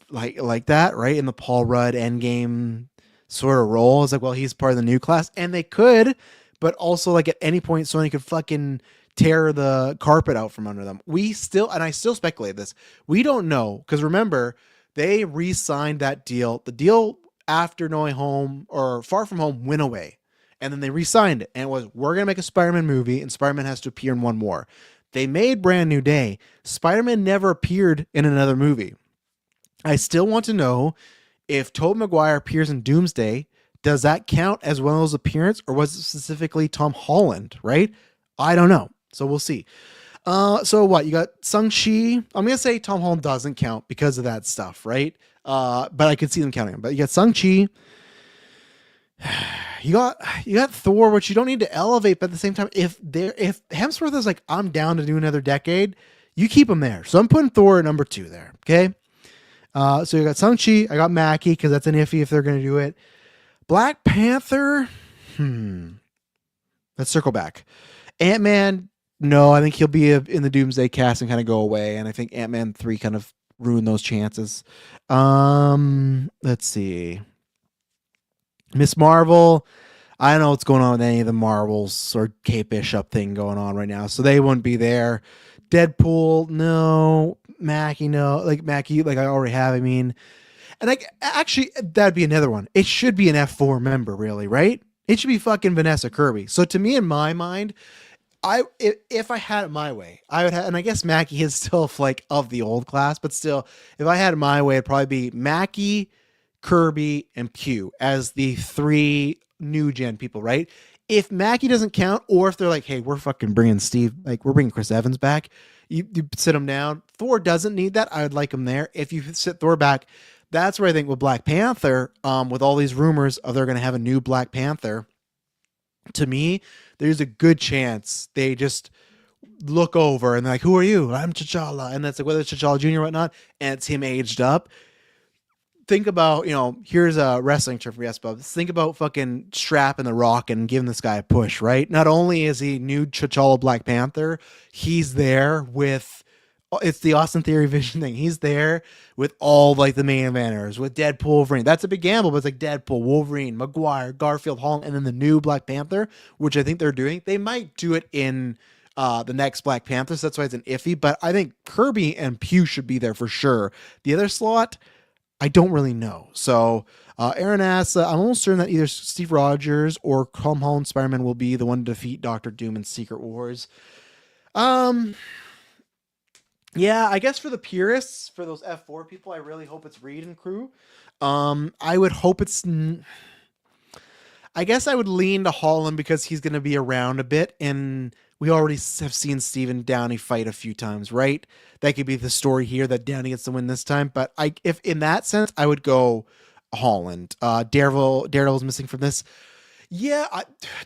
like that, right? In the Paul Rudd Endgame sort of role. It's like, well, he's part of the new class. And they could, but also, like, at any point, Sony could fucking tear the carpet out from under them. I still speculate this. We don't know, because remember, they re-signed that deal. The deal after No Way Home or Far From Home went away. And then they re-signed it. And it was, we're going to make a Spider-Man movie, and Spider-Man has to appear in one more. They made Brand New Day. Spider-Man never appeared in another movie. I still want to know if Tobey Maguire appears in Doomsday, does that count as one of those appearances, or was it specifically Tom Holland, right? I don't know. So we'll see. So what? You got Shang-Chi. I'm going to say Tom Holland doesn't count because of that stuff, right? But I could see them counting him. But you got Shang-Chi. You got Thor, which you don't need to elevate, but at the same time, if Hemsworth is like, I'm down to do another decade, you keep him there. So I'm putting Thor at number 2 there. Okay. So you got Shang-Chi. I got Mackie because that's an iffy if they're going to do it. Black Panther. Let's circle back. Ant-Man. No, I think he'll be in the Doomsday cast and kind of go away. And I think Ant-Man 3 kind of ruined those chances. Let's see. Miss Marvel. I don't know what's going on with any of the Marvels or Kate Bishop thing going on right now. So they wouldn't be there. Deadpool, no. Mackie, no. Like Mackie, like I already have. I mean, and like actually, that'd be another one. It should be an F4 member, really, right? It should be fucking Vanessa Kirby. So to me, in my mind, if I had it my way, I would have, and I guess Mackie is still like of the old class, but still, if I had it my way, it'd probably be Mackie, Kirby, and Pugh as the three new gen people, right? If Mackie doesn't count, or if they're like, hey, we're fucking bringing Steve, like we're bringing Chris Evans back, you sit him down. Thor doesn't need that. I would like him there. If you sit Thor back, that's where I think with Black Panther, with all these rumors of they're going to have a new Black Panther, to me, there's a good chance they just look over and they're like, who are you? I'm T'Challa. And that's like, whether it's T'Challa Jr. or whatnot, and it's him aged up. Think about, here's a wrestling term for yes, Bub. Think about fucking strapping the Rock and giving this guy a push, right? Not only is he new T'Challa Black Panther, he's there with, it's the Austin Theory Vision thing. He's there with all like the main eventers, with Deadpool, Wolverine. That's a big gamble, but it's like Deadpool, Wolverine, Maguire, Garfield, Holland, and then the new Black Panther, which I think they're doing. They might do it in the next Black Panther, so that's why it's an iffy. But I think Kirby and Pugh should be there for sure. The other slot, I don't really know. So Aaron asks, I'm almost certain that either Steve Rogers or Tom Holland Spider-Man will be the one to defeat Doctor Doom in Secret Wars. Yeah, I guess for the purists, for those F4 people, I really hope it's Reed and crew. I would hope it's. I guess I would lean to Holland because he's going to be around a bit, and we already have seen Stephen Downey fight a few times, right? That could be the story here that Downey gets the win this time. But if in that sense, I would go Holland. Daredevil's missing from this. Yeah,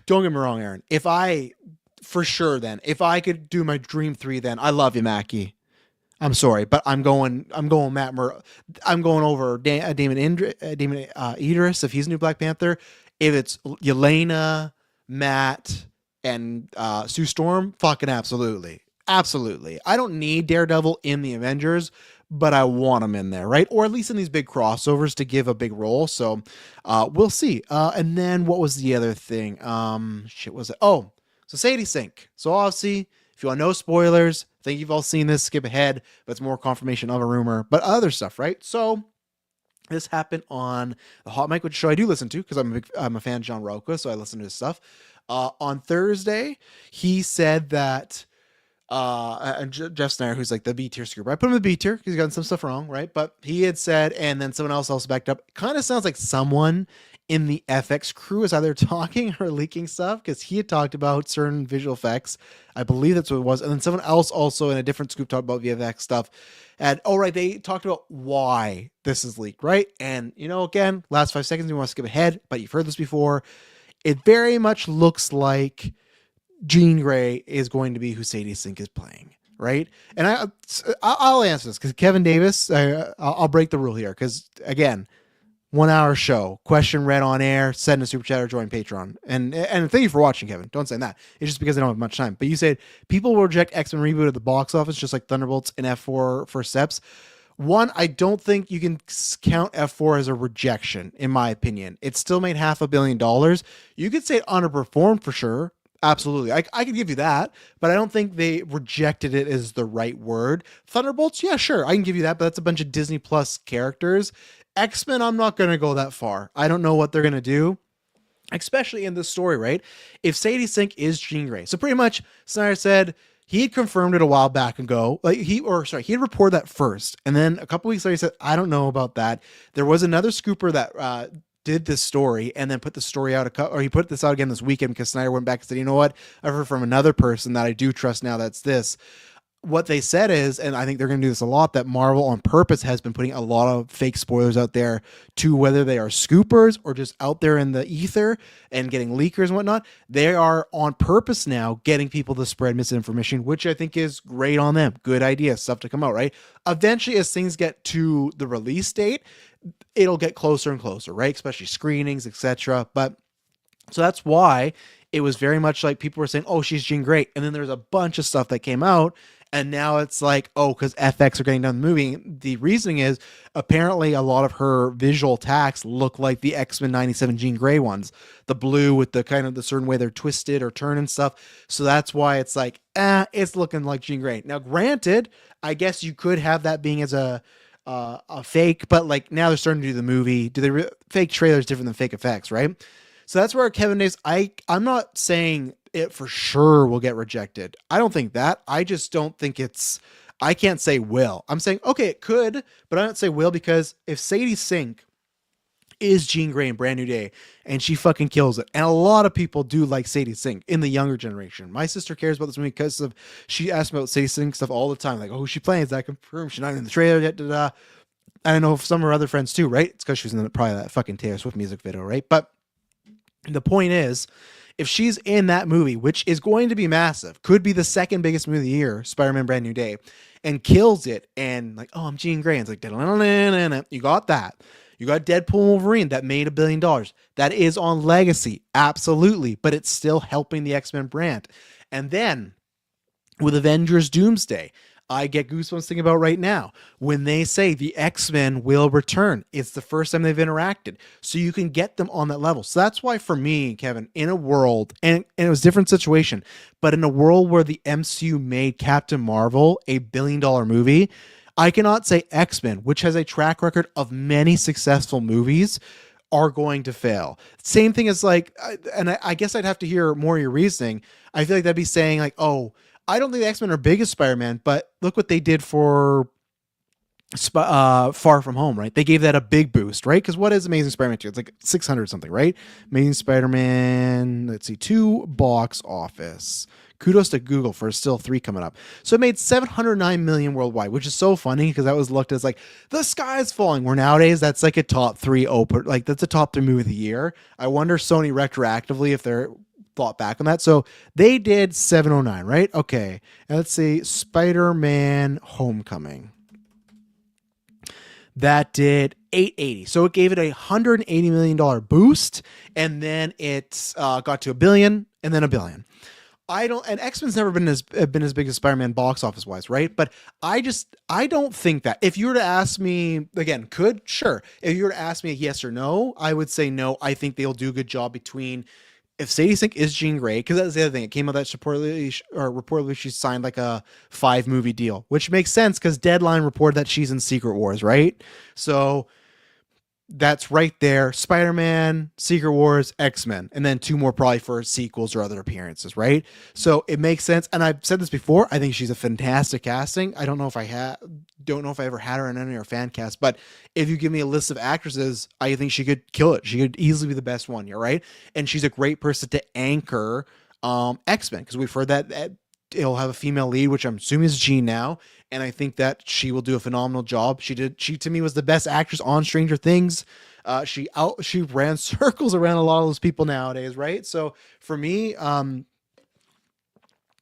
don't get me wrong, Aaron. If I could do my dream three, then I love you, Mackie. I'm sorry, but I'm going Matt I'm going over Damon Idris if he's new Black Panther. If it's Yelena, Matt, and Sue Storm, fucking absolutely. Absolutely. I don't need Daredevil in the Avengers, but I want him in there, right? Or at least in these big crossovers to give a big role. So we'll see. And then what was the other thing? Was it? Oh, so Sadie Sink. So obviously, if you want no spoilers, I think you've all seen this, skip ahead, but it's more confirmation of a rumor, but other stuff, right? So this happened on the Hot Mic, which show I do listen to because I'm a fan of John Roca, so I listen to his stuff. On Thursday, he said that and Jeff Snyder, who's like the B tier scooper, I put him in the B tier because he's gotten some stuff wrong, right? But he had said, and then someone else also backed up. Kind of sounds like someone in the FX crew is either talking or leaking stuff because he had talked about certain visual effects. I believe that's what it was. And then someone else also in a different scoop talked about VFX stuff. And they talked about why this is leaked, right? And again, last 5 seconds, we want to skip ahead, but you've heard this before. It very much looks like Jean Grey is going to be who Sadie Sink is playing, right? And I'll answer this because Kevin Davis, I'll break the rule here because, again, 1 hour show, question read on air, send a super chat or join Patreon. And thank you for watching, Kevin. Don't say that. It's just because I don't have much time. But you said people will reject X-Men reboot at the box office just like Thunderbolts and F4 first steps. One, I don't think you can count F4 as a rejection, in my opinion. It still made $500 million. You could say it underperformed for sure. Absolutely. I could give you that, but I don't think they rejected it as the right word. Thunderbolts, yeah, sure. I can give you that, but that's a bunch of Disney Plus characters. X-Men, I'm not going to go that far. I don't know what they're going to do, especially in this story, right? If Sadie Sink is Jean Grey. So pretty much, Snyder said he had confirmed it a while back ago. He had reported that first. And then a couple weeks later, he said, I don't know about that. There was another scooper that did this story and then put the story out, or he put this out again this weekend because Snyder went back and said, you know what? I've heard from another person that I do trust now that's this. What they said is, and I think they're going to do this a lot, that Marvel on purpose has been putting a lot of fake spoilers out there to whether they are scoopers or just out there in the ether and getting leakers and whatnot. They are on purpose now getting people to spread misinformation, which I think is great on them. Good idea, stuff to come out, right? Eventually, as things get to the release date, it'll get closer and closer, right? Especially screenings, etc. But so that's why it was very much like people were saying, oh, she's Jean Grey. And then there's a bunch of stuff that came out. And now it's like, oh, because FX are getting done the movie. The reasoning is apparently a lot of her visual attacks look like the X-Men 97 Jean Grey ones, the blue with the kind of the certain way they're twisted or turn and stuff. So that's why it's like, it's looking like Jean Grey. Now, granted, I guess you could have that being as a fake, but like now they're starting to do the movie. Do they fake trailers different than fake effects, right? So that's where Kevin Davis. I'm not saying it for sure will get rejected. I don't think that. I just don't think it's. I can't say will. I'm saying okay, it could, but I don't say will because if Sadie Sink is Jean Grey in Brand New Day and she fucking kills it, and a lot of people do like Sadie Sink in the younger generation. My sister cares about this movie because of she asks me about Sadie Sink stuff all the time, like, oh, who's she playing? Is that confirmed? She's not in the trailer yet. Da, da. I don't know if some of her other friends too, right? It's because she was in probably that fucking Taylor Swift music video, right? But the point is, if she's in that movie, which is going to be massive, could be the second biggest movie of the year, Spider-Man Brand New Day, and kills it, and like, oh, I'm Jean Grey. And it's like, you got that. You got Deadpool and Wolverine that made $1 billion. That is on legacy, absolutely, but it's still helping the X-Men brand. And then with Avengers Doomsday, I get goosebumps thinking about right now when they say the X-Men will return. It's the first time they've interacted. So you can get them on that level. So that's why for me, Kevin, in a world, and it was a different situation, but in a world where the MCU made Captain Marvel a $1 billion movie, I cannot say X-Men, which has a track record of many successful movies, are going to fail. Same thing as like, and I guess I'd have to hear more of your reasoning. I feel like that'd be saying like, oh, I don't think the X-Men are big as Spider-Man, but look what they did for Far From Home, right? They gave that a big boost, right? Because what is Amazing Spider-Man 2? It's like 600 something, right? Amazing Spider-Man, let's see, 2 box office. Kudos to Google for still 3 coming up. So it made 709 million worldwide, which is so funny because that was looked as like the sky is falling. Where nowadays that's like a top 3 open, like that's a top 3 movie of the year. I wonder Sony retroactively if they're thought back on that. So they did 709, right? Okay. And let's see, Spider-Man Homecoming. That did 880. So it gave it $180 million boost, and then it got to $1 billion, and then $1 billion. And X-Men's never been as big as Spider-Man box office wise, right? But I don't think that. If you were to ask me again, sure. If you were to ask me a yes or no, I would say no. I think they'll do a good job between. If Sadie Sink is Jean Grey, because that's the other thing. It came out that reportedly she signed like a 5-movie deal, which makes sense because Deadline reported that she's in Secret Wars, right? So that's right there. Spider-Man, Secret Wars, X-Men, and then 2 more probably for sequels or other appearances, right? So it makes sense. And I've said this before. I think she's a fantastic casting. I don't know if I ever had her in any of our fan cast, but if you give me a list of actresses, I think she could kill it. She could easily be the best one here, right? And she's a great person to anchor X-Men because we've heard that it'll have a female lead, which I'm assuming is Jean now. And I think that she will do a phenomenal job. She to me was the best actress on Stranger Things. She ran circles around a lot of those people nowadays, right? So for me,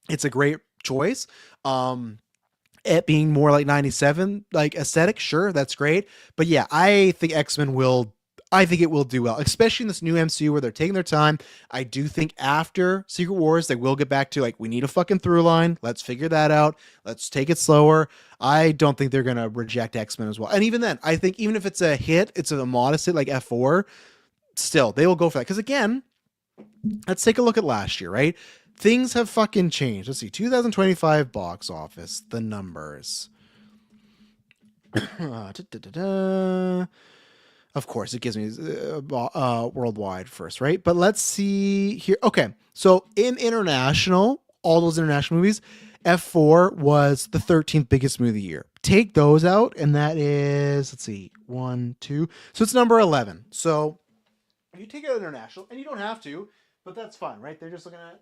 it's a great choice. It being more like 97, like aesthetic, sure, that's great. But yeah, I think X-Men will do well, especially in this new MCU where they're taking their time. I do think after Secret Wars, they will get back to like, we need a fucking through line. Let's figure that out. Let's take it slower. I don't think they're going to reject X-Men as well. And even then, I think even if it's a hit, it's a modest hit like F4, still, they will go for that. Because again, let's take a look at last year, right? Things have fucking changed. Let's see, 2025 box office, the numbers. Of course, it gives me worldwide first, right? But let's see here. Okay, so in international, all those international movies, F4 was the 13th biggest movie of the year. Take those out, and that is, let's see, 1, 2. So it's number 11. So if you take out international, and you don't have to, but that's fine, right? They're just looking at,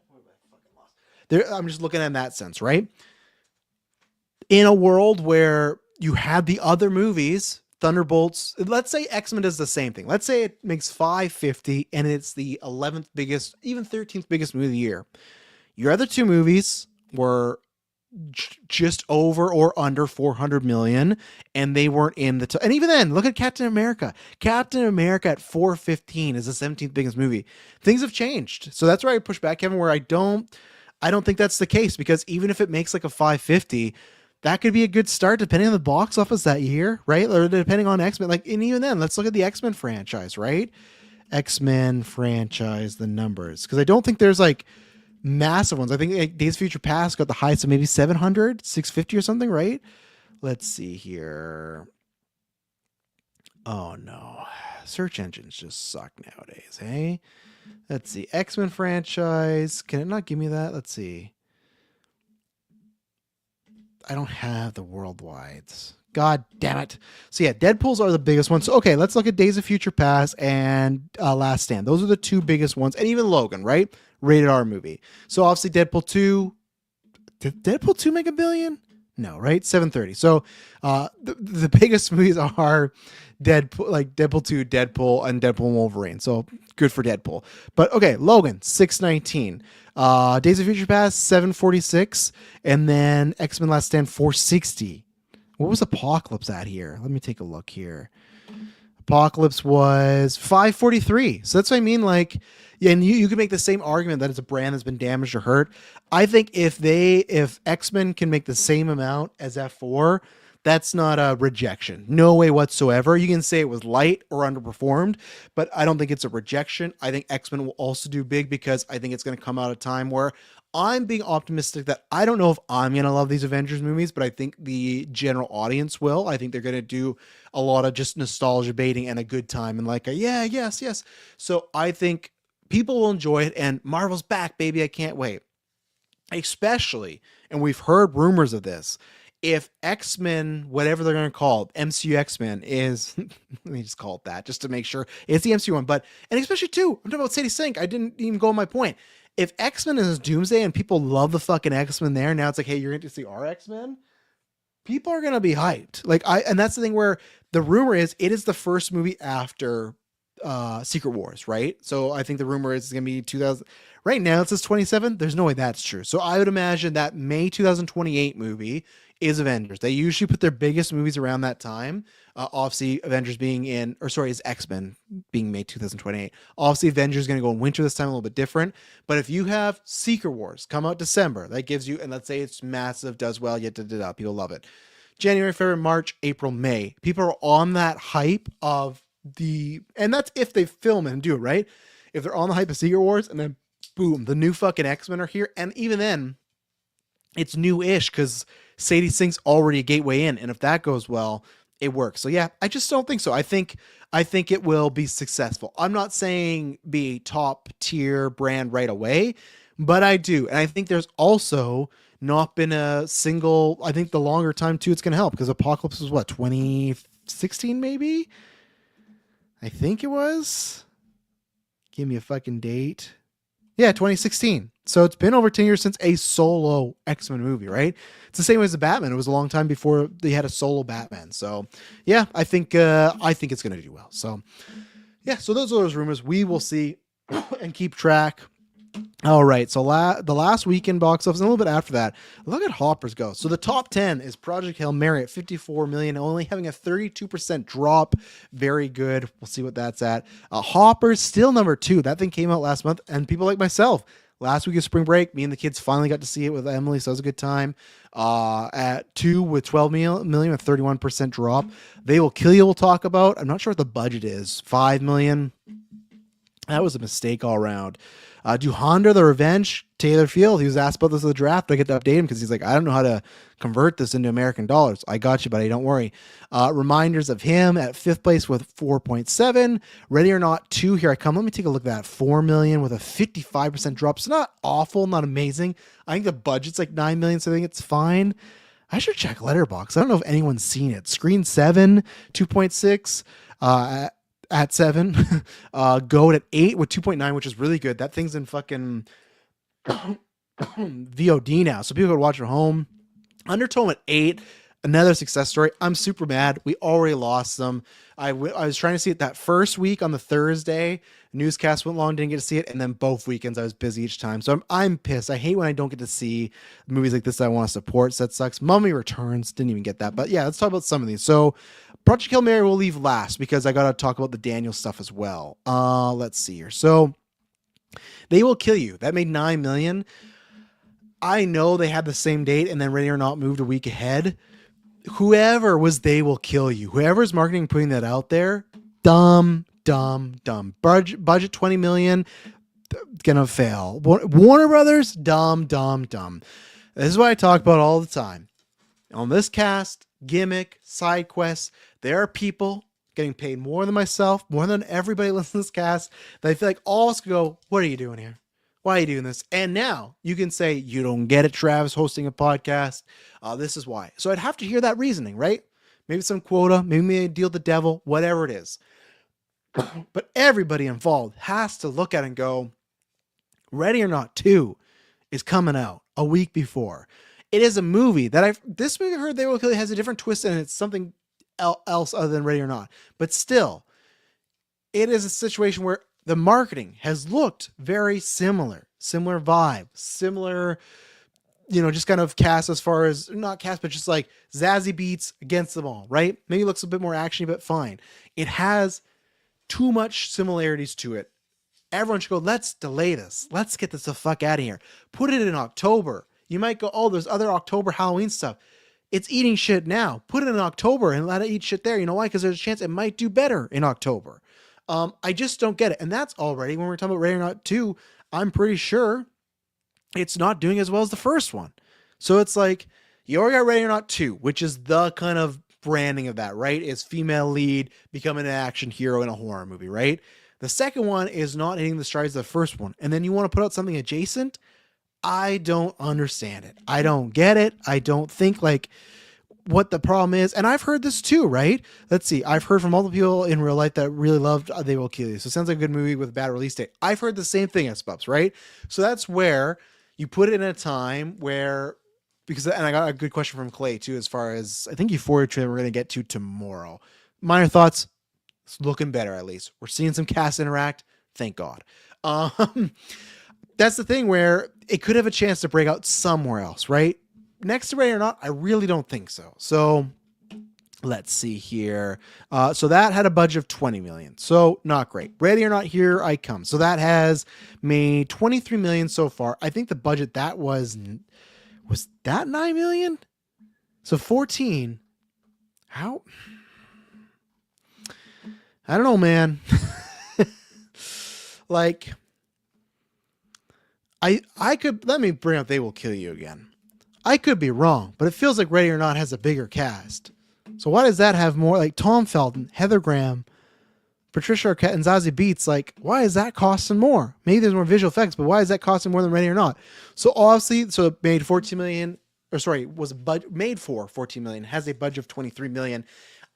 I'm just looking at it in that sense, right? In a world where you had the other movies, Thunderbolts, let's say X-Men does the same thing. Let's say it makes 550 and it's the 11th biggest, even 13th biggest movie of the year. Your other 2 movies were just over or under 400 million and they weren't in the and even then, look at Captain America. Captain America at 415 is the 17th biggest movie. Things have changed. So that's where I push back, Kevin, where I don't I don't think that's the case because even if it makes like a 550, that could be a good start depending on the box office that year, right? Or depending on X Men. Like, and even then, let's look at the X Men franchise, right? X Men franchise, the numbers, because I don't think there's like massive ones. I think like, Days of Future Past got the highest of maybe 700, 650 or something, right? Let's see here. Oh no, search engines just suck nowadays, hey? Let's see. X Men franchise. Can it not give me that? Let's see. I don't have the worldwides. God damn it. So yeah, Deadpool's are the biggest ones. So, okay, let's look at Days of Future Past and Last Stand. Those are the two biggest ones, and even Logan, right? Rated R movie. So obviously Deadpool 2. Did Deadpool 2 make a billion? No, right? 730. So the biggest movies are Deadpool, like Deadpool 2, Deadpool, and Deadpool and Wolverine. So good for Deadpool. But okay, Logan, 619. Days of Future Past, 746. And then X-Men Last Stand, 460. What was Apocalypse at here? Let me take a look here. Apocalypse was 543. So that's what I mean. Like, yeah, and you can make the same argument that it's a brand that's been damaged or hurt. I think if X-Men can make the same amount as F4, that's not a rejection. No way whatsoever. You can say it was light or underperformed, but I don't think it's a rejection. I think X-Men will also do big because I think it's going to come out of time where I'm being optimistic that I don't know if I'm going to love these Avengers movies, but I think the general audience will. I think they're going to do a lot of just nostalgia baiting and a good time and like, yeah, yes, yes. So I think people will enjoy it and Marvel's back, baby. I can't wait. Especially, and we've heard rumors of this, if X-Men, whatever they're going to call it, MCU X-Men is, let me just call it that just to make sure it's the MCU one, but, and especially too, I'm talking about Sadie Sink. I didn't even go on my point. If X-Men is Doomsday and people love the fucking X-Men there, now it's like, hey, you're going to see our X-Men? People are going to be hyped. And that's the thing where the rumor is it is the first movie after Secret Wars, right? So I think the rumor is it's going to be 2000. Right now it says 27. There's no way that's true. So I would imagine that May 2028 movie is Avengers. They usually put their biggest movies around that time. Obviously, Avengers being is X-Men being May 2028. Obviously, Avengers is going to go in winter this time, a little bit different. But if you have Secret Wars come out December, that gives you, and let's say it's massive, does well, people love it. January, February, March, April, May. People are on that hype of and that's if they film it and do it, right? If they're on the hype of Secret Wars and then boom, the new fucking X-Men are here. And even then, it's new-ish because Sadie Sink's already a gateway in. And if that goes well, it works. So yeah, I just don't think so. I think it will be successful. I'm not saying be top tier brand right away, but I do. And I think there's also not been a single, I think the longer time too, it's going to help because Apocalypse was what, 2016 maybe? I think it was. Give me a fucking date. Yeah, 2016. So it's been over 10 years since a solo X-Men movie, right? It's the same as the Batman. It was a long time before they had a solo Batman. So yeah, I think it's going to do well. So yeah, so those are those rumors. We will see and keep track. All right, so the last weekend box office, and a little bit after that, look at Hoppers go. So the top 10 is Project Hail Mary at 54 million, only having a 32% drop. Very good. We'll see what that's at. Hoppers still number 2. That thing came out last month, and people like myself, last week of spring break, me and the kids finally got to see it with Emily, so it was a good time. At 2 with 12 million, a 31% drop. They Will Kill You we'll talk about. I'm not sure what the budget is. 5 million. That was a mistake all around. Duhander, The Revenge, Taylor Field. He was asked about this at the draft. I get to update him because he's like, I don't know how to convert this into American dollars. I got you, buddy. Don't worry. Reminders of Him at 5th place with 4.7. Ready or Not 2. Here I come. Let me take a look at that. 4 million with a 55% drop. So not awful, not amazing. I think the budget's like 9 million, so I think it's fine. I should check Letterboxd. I don't know if anyone's seen it. Screen 7, 2.6. At 7, Goat at 8 with 2.9, which is really good. That thing's in fucking VOD now, so people could watch it at home. Undertow at 8, another success story. I'm super mad. We already lost them. I was trying to see it that first week on the Thursday. Newscast went long, didn't get to see it, and then both weekends I was busy each time. So I'm pissed. I hate when I don't get to see movies like this that I want to support. So that sucks. Mummy Returns, didn't even get that. But yeah, let's talk about some of these. So Project Hail Mary will leave last because I got to talk about the Daniel stuff as well. Let's see here. So They Will Kill You. That made 9 million. I know they had the same date and then Ready or Not moved a week ahead. Whoever was They Will Kill You. Whoever's marketing putting that out there, dumb. Budget 20 million, gonna fail. Warner Brothers, dumb. This is what I talk about all the time. On this cast, gimmick, side quests, there are people getting paid more than myself, more than everybody listening to this cast, that I feel like all of us could go, what are you doing here? Why are you doing this? And now you can say, you don't get it, Travis, hosting a podcast. This is why. So I'd have to hear that reasoning, right? Maybe some quota, maybe a deal with the devil, whatever it is. But everybody involved has to look at it and go, Ready or Not 2 is coming out a week before. It is a movie that this movie I heard They Will Kill You has a different twist and it's something else other than Ready or Not. But still, it is a situation where the marketing has looked very similar vibe, similar, just kind of cast as far as not cast, but just like Zazie Beetz against them all, right? Maybe it looks a bit more actiony, but fine. It has too much similarities to it. Everyone should go, let's delay this. Let's get this the fuck out of here. Put it in October. You might go, oh, there's other October Halloween stuff. It's eating shit now. Put it in October and let it eat shit there. You know why? Because there's a chance it might do better in October. I just don't get it. And that's already, when we're talking about Ready or Not 2, I'm pretty sure it's not doing as well as the first one. So it's like, you already got Ready or Not 2, which is the kind of branding of that, right? Is female lead becoming an action hero in a horror movie, right? The second one is not hitting the strides of the first one. And then you want to put out something adjacent? I don't understand it. I don't get it. I don't think like what the problem is. And I've heard this too, right? Let's see. I've heard from all the people in real life that really loved They Will Kill You. So it sounds like a good movie with a bad release date. I've heard the same thing as Pups, right? So that's where you put it in a time where, and I got a good question from Clay too, as far as I think Euphoria trailer we're going to get to tomorrow. Minor thoughts. It's looking better, at least. We're seeing some cast interact. Thank God. That's the thing where it could have a chance to break out somewhere else, right? Next to Ready or Not, I really don't think so. So let's see here. So that had a budget of 20 million. So not great. Ready or Not, Here I Come. So that has made 23 million so far. I think the budget that was that 9 million? So 14. How? I don't know, man. Like, I could, let me bring up They Will Kill You again. I could be wrong, but it feels like Ready or Not has a bigger cast. So why does that have more, like Tom Felton, Heather Graham, Patricia Arquette, and Zazie Beetz? Like, why is that costing more? Maybe there's more visual effects, but why is that costing more than Ready or Not? So obviously, so it made 14 million, or sorry, was made for 14 million, has a budget of 23 million.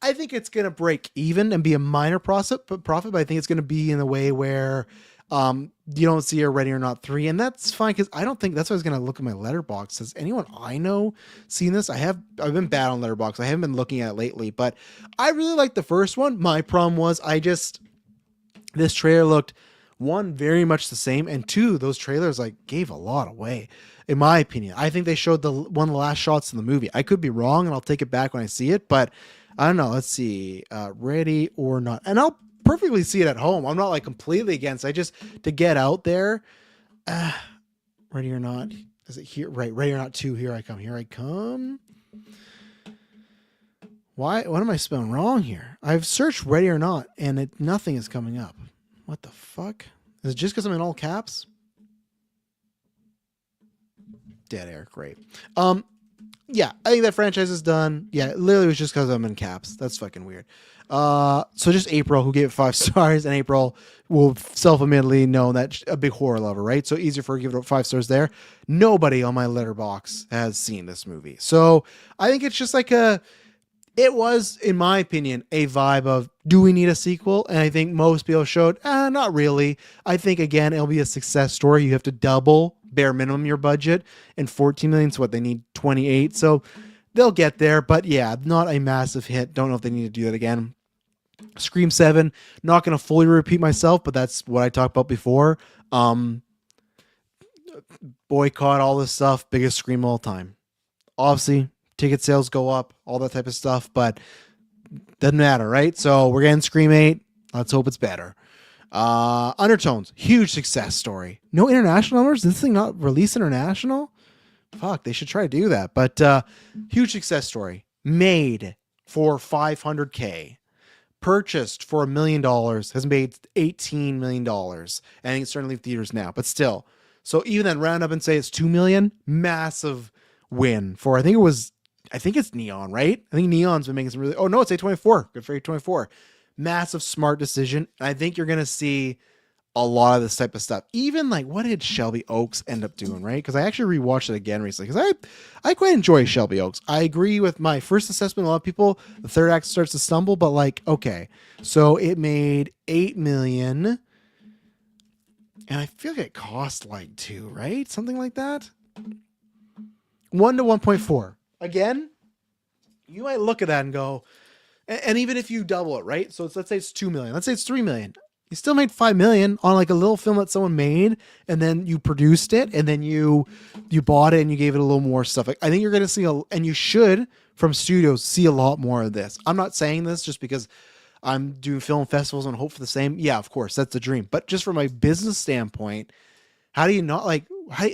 I think it's going to break even and be a minor profit, but I think it's going to be in a way where you don't see a Ready or Not 3, and that's fine, because I don't think, that's why I was going to look at my Letterboxd. Has anyone I know seen this? I've been bad on Letterboxd. I haven't been looking at it lately, but I really liked the first one. My problem was this trailer looked, one, very much the same, and two, those trailers like gave a lot away, in my opinion. I think they showed one of the last shots in the movie. I could be wrong, and I'll take it back when I see it, but I don't know. Let's see. Ready or Not. And I'll perfectly see it at home. I'm not like completely against. I just, to get out there. Ready or Not. Is it here? Right. Ready or Not 2. Here I come. Here I come. Why? What am I spelling wrong here? I've searched Ready or Not and nothing is coming up. What the fuck? Is it just because I'm in all caps? Dead air. Great. Yeah, I think that franchise is done. Yeah, it literally was just because I'm in caps. That's fucking weird. So just April, who gave it 5 stars, and April will self-admittedly know that a big horror lover, right? So easier for her to give it 5 stars there. Nobody on my Letterboxd has seen this movie. So I think it's just like it was, in my opinion, a vibe of, do we need a sequel? And I think most people showed, not really. I think, again, it'll be a success story. You have to double, bare minimum, your budget, and 14 million is what they need, 28. So they'll get there, but yeah, not a massive hit. Don't know if they need to do that again. Scream 7, not going to fully repeat myself, but that's what I talked about before. Boycott, all this stuff, biggest Scream of all time. Obviously, ticket sales go up, all that type of stuff, but doesn't matter, right? So we're getting Scream 8. Let's hope it's better. Undertones, huge success story. No international numbers? Did this thing not release international? Fuck, they should try to do that. But huge success story. Made for 500K. Purchased for $1 million, has made $18 million. I think it's starting to leave theaters now, but still. So even then, round up and say it's 2 million, massive win for, I think it's Neon, right? I think Neon's been making some really, oh no, it's A24. Good for A24. Massive smart decision. And I think you're going to see a lot of this type of stuff. Even like, what did Shelby Oaks end up doing, right? Because I actually rewatched it again recently because I quite enjoy Shelby Oaks. I agree with my first assessment. A lot of people, the third act starts to stumble, but like, okay, so it made 8 million, and I feel like it cost like 2, right? Something like that. 1 to 1.4. Again, you might look at that and go, and even if you double it, right? So let's say it's 2 million. Let's say it's 3 million. You still made 5 million on like a little film that someone made, and then you produced it, and then you bought it and you gave it a little more stuff. Like, I think you're going to see and you should from studios see a lot more of this. I'm not saying this just because I'm doing film festivals and hope for the same. Yeah, of course, that's the dream. But just from a business standpoint, how do you not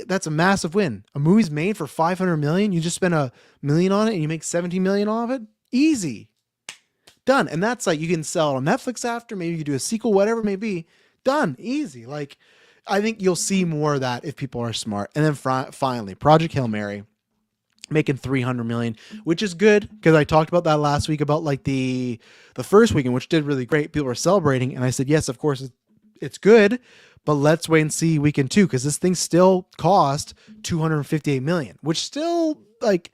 that's a massive win. A movie's made for 500 million. You just spend $1 million on it and you make 17 million off it. Easy. Done. And that's like, you can sell it on Netflix after, maybe you do a sequel, whatever it may be. Done. Easy. Like, I think you'll see more of that if people are smart. And then finally, Project Hail Mary making 300 million, which is good because I talked about that last week about like the first weekend, which did really great. People were celebrating. And I said, yes, of course it's good, but let's wait and see weekend 2 because this thing still cost 258 million, which still like,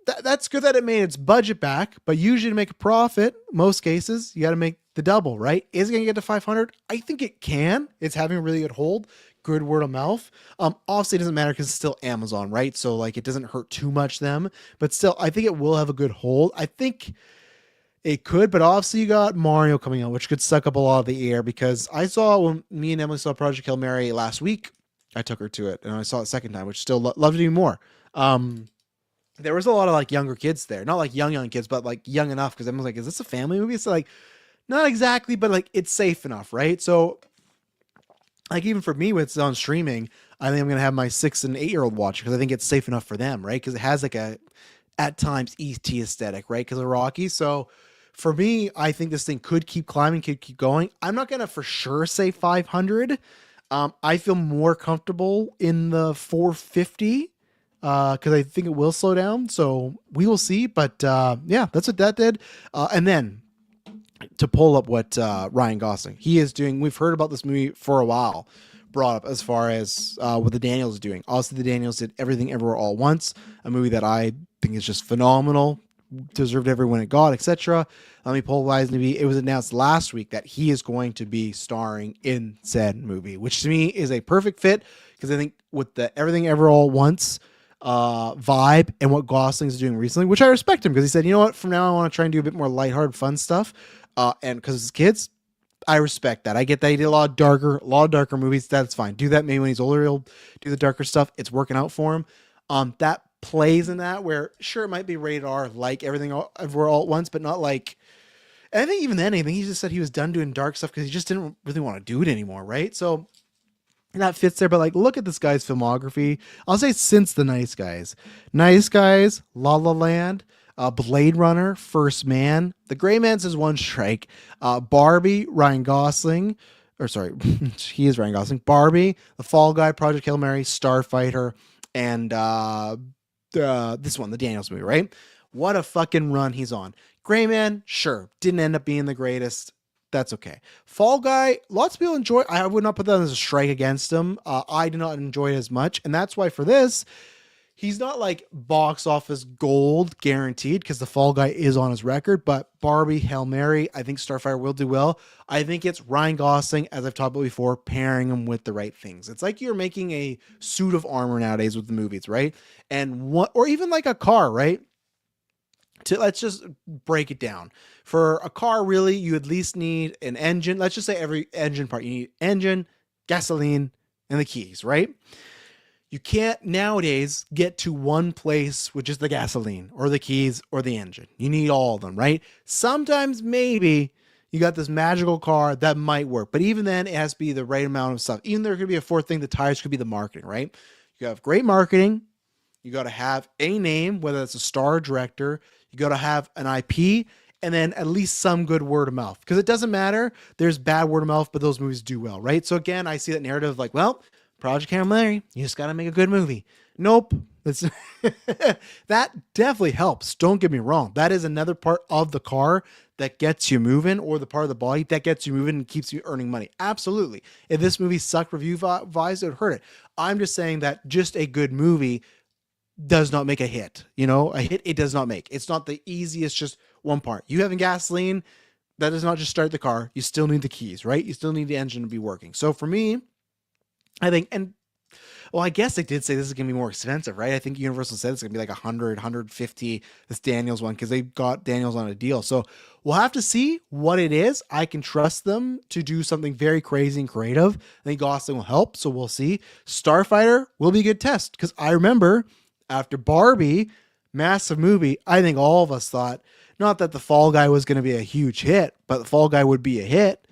that's good that it made its budget back, but usually to make a profit, most cases, you got to make the double, right? Is it going to get to 500? I think it can. It's having a really good hold, good word of mouth. Obviously, it doesn't matter because it's still Amazon, right? So like it doesn't hurt too much them, but still, I think it will have a good hold. I think it could, but obviously you got Mario coming out, which could suck up a lot of the air because I saw when me and Emily saw Project Hail Mary last week, I took her to it and I saw it second time, which still love to do more. There was a lot of like younger kids there, not like young kids, but like young enough. Cause everyone's like, is this a family movie? So like, not exactly, but like it's safe enough. Right. So like, even for me, when it's on streaming, I think I'm going to have my 6 and 8-year-old watch because I think it's safe enough for them. Right. Cause it has like at times ET aesthetic, right. Cause of Rocky. So for me, I think this thing could keep climbing, could keep going. I'm not going to for sure say 500. I feel more comfortable in the 450. Because I think it will slow down, so we will see. But yeah, that's what that did. And then to pull up what Ryan Gosling he is doing, we've heard about this movie for a while. Brought up as far as what the Daniels are doing. Also, the Daniels did Everything Everywhere All at Once, a movie that I think is just phenomenal, deserved every win it got, etc. Let me pull wisely. It was announced last week that he is going to be starring in said movie, which to me is a perfect fit because I think with the Everything Ever All at Once vibe and what Gosling's doing recently, which I respect him because he said, you know what, from now I want to try and do a bit more lighthearted, fun stuff. And because it's kids, I respect that. I get that he did a lot of darker movies. That's fine. Do that maybe when he's older, he'll do the darker stuff. It's working out for him. That plays in that where sure it might be rated R like Everything Everywhere All at Once, but not like. And I think even then, he just said he was done doing dark stuff because he just didn't really want to do it anymore, right? So that fits there, but like, look at this guy's filmography. I'll say since the Nice Guys, La La Land, Blade Runner, First Man, The Gray Man's his one strike, Barbie, Ryan Gosling, or sorry, he is Ryan Gosling, Barbie, The Fall Guy, Project Hail Mary, Starfighter, and this one, the Daniels movie, right? What a fucking run he's on. Gray Man, sure, didn't end up being the greatest. That's okay. Fall Guy, lots of people enjoy. I would not put that as a strike against him. I do not enjoy it as much. And that's why for this, he's not like box office gold guaranteed because the Fall Guy is on his record. But Barbie, Hail Mary, I think Starfire will do well. I think it's Ryan Gosling, as I've talked about before, pairing him with the right things. It's like you're making a suit of armor nowadays with the movies, right? And or even like a car, right? Let's just break it down. For a car, really, you at least need an engine. Let's just say every engine part. You need engine, gasoline, and the keys, right? You can't nowadays get to one place with just the gasoline or the keys or the engine. You need all of them, right? Sometimes maybe you got this magical car that might work, but even then it has to be the right amount of stuff. Even there could be a fourth thing, the tires could be the marketing, right? You have great marketing. You got to have a name, whether it's a star or director. You got to have an IP, and then at least some good word of mouth. Because it doesn't matter. There's bad word of mouth, but those movies do well, right? So again, I see that narrative of like, well, Project Hail Mary, you just got to make a good movie. Nope. That's that definitely helps. Don't get me wrong. That is another part of the car that gets you moving, or the part of the body that gets you moving and keeps you earning money. Absolutely. If this movie sucked review-wise, it would hurt it. I'm just saying that just a good movie does not make a hit. You know, a hit it does not make. It's not the easiest, just one part. You having gasoline, that does not just start the car. You still need the keys, right? You still need the engine to be working. So for me, I think, and well, I guess they did say this is going to be more expensive, right? I think Universal said it's going to be like 100, 150, this Daniels one, because they got Daniels on a deal. So we'll have to see what it is. I can trust them to do something very crazy and creative. I think Gosling will help, so we'll see. Starfighter will be a good test, because I remember after Barbie, massive movie, I think all of us thought, not that the Fall Guy was going to be a huge hit, but the Fall Guy would be a hit,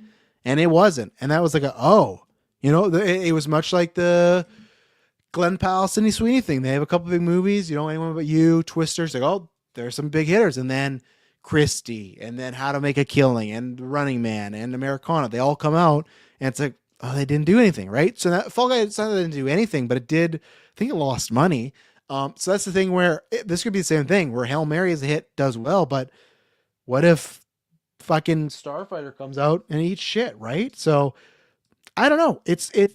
and it wasn't. And that was like it was much like the Glenn Powell, Sydney Sweeney thing. They have a couple big movies, Anyone But You, Twisters, like, oh, there's some big hitters. And then Christie, and then How to Make a Killing, and Running Man, and Americana. They all come out, and it's like, oh, they didn't do anything, right? So that Fall Guy, it's not that they didn't do anything, but it did, I think it lost money. So that's the thing where this could be the same thing, where Hail Mary is a hit, does well, but what if fucking Starfighter comes out and eats shit, right? So I don't know.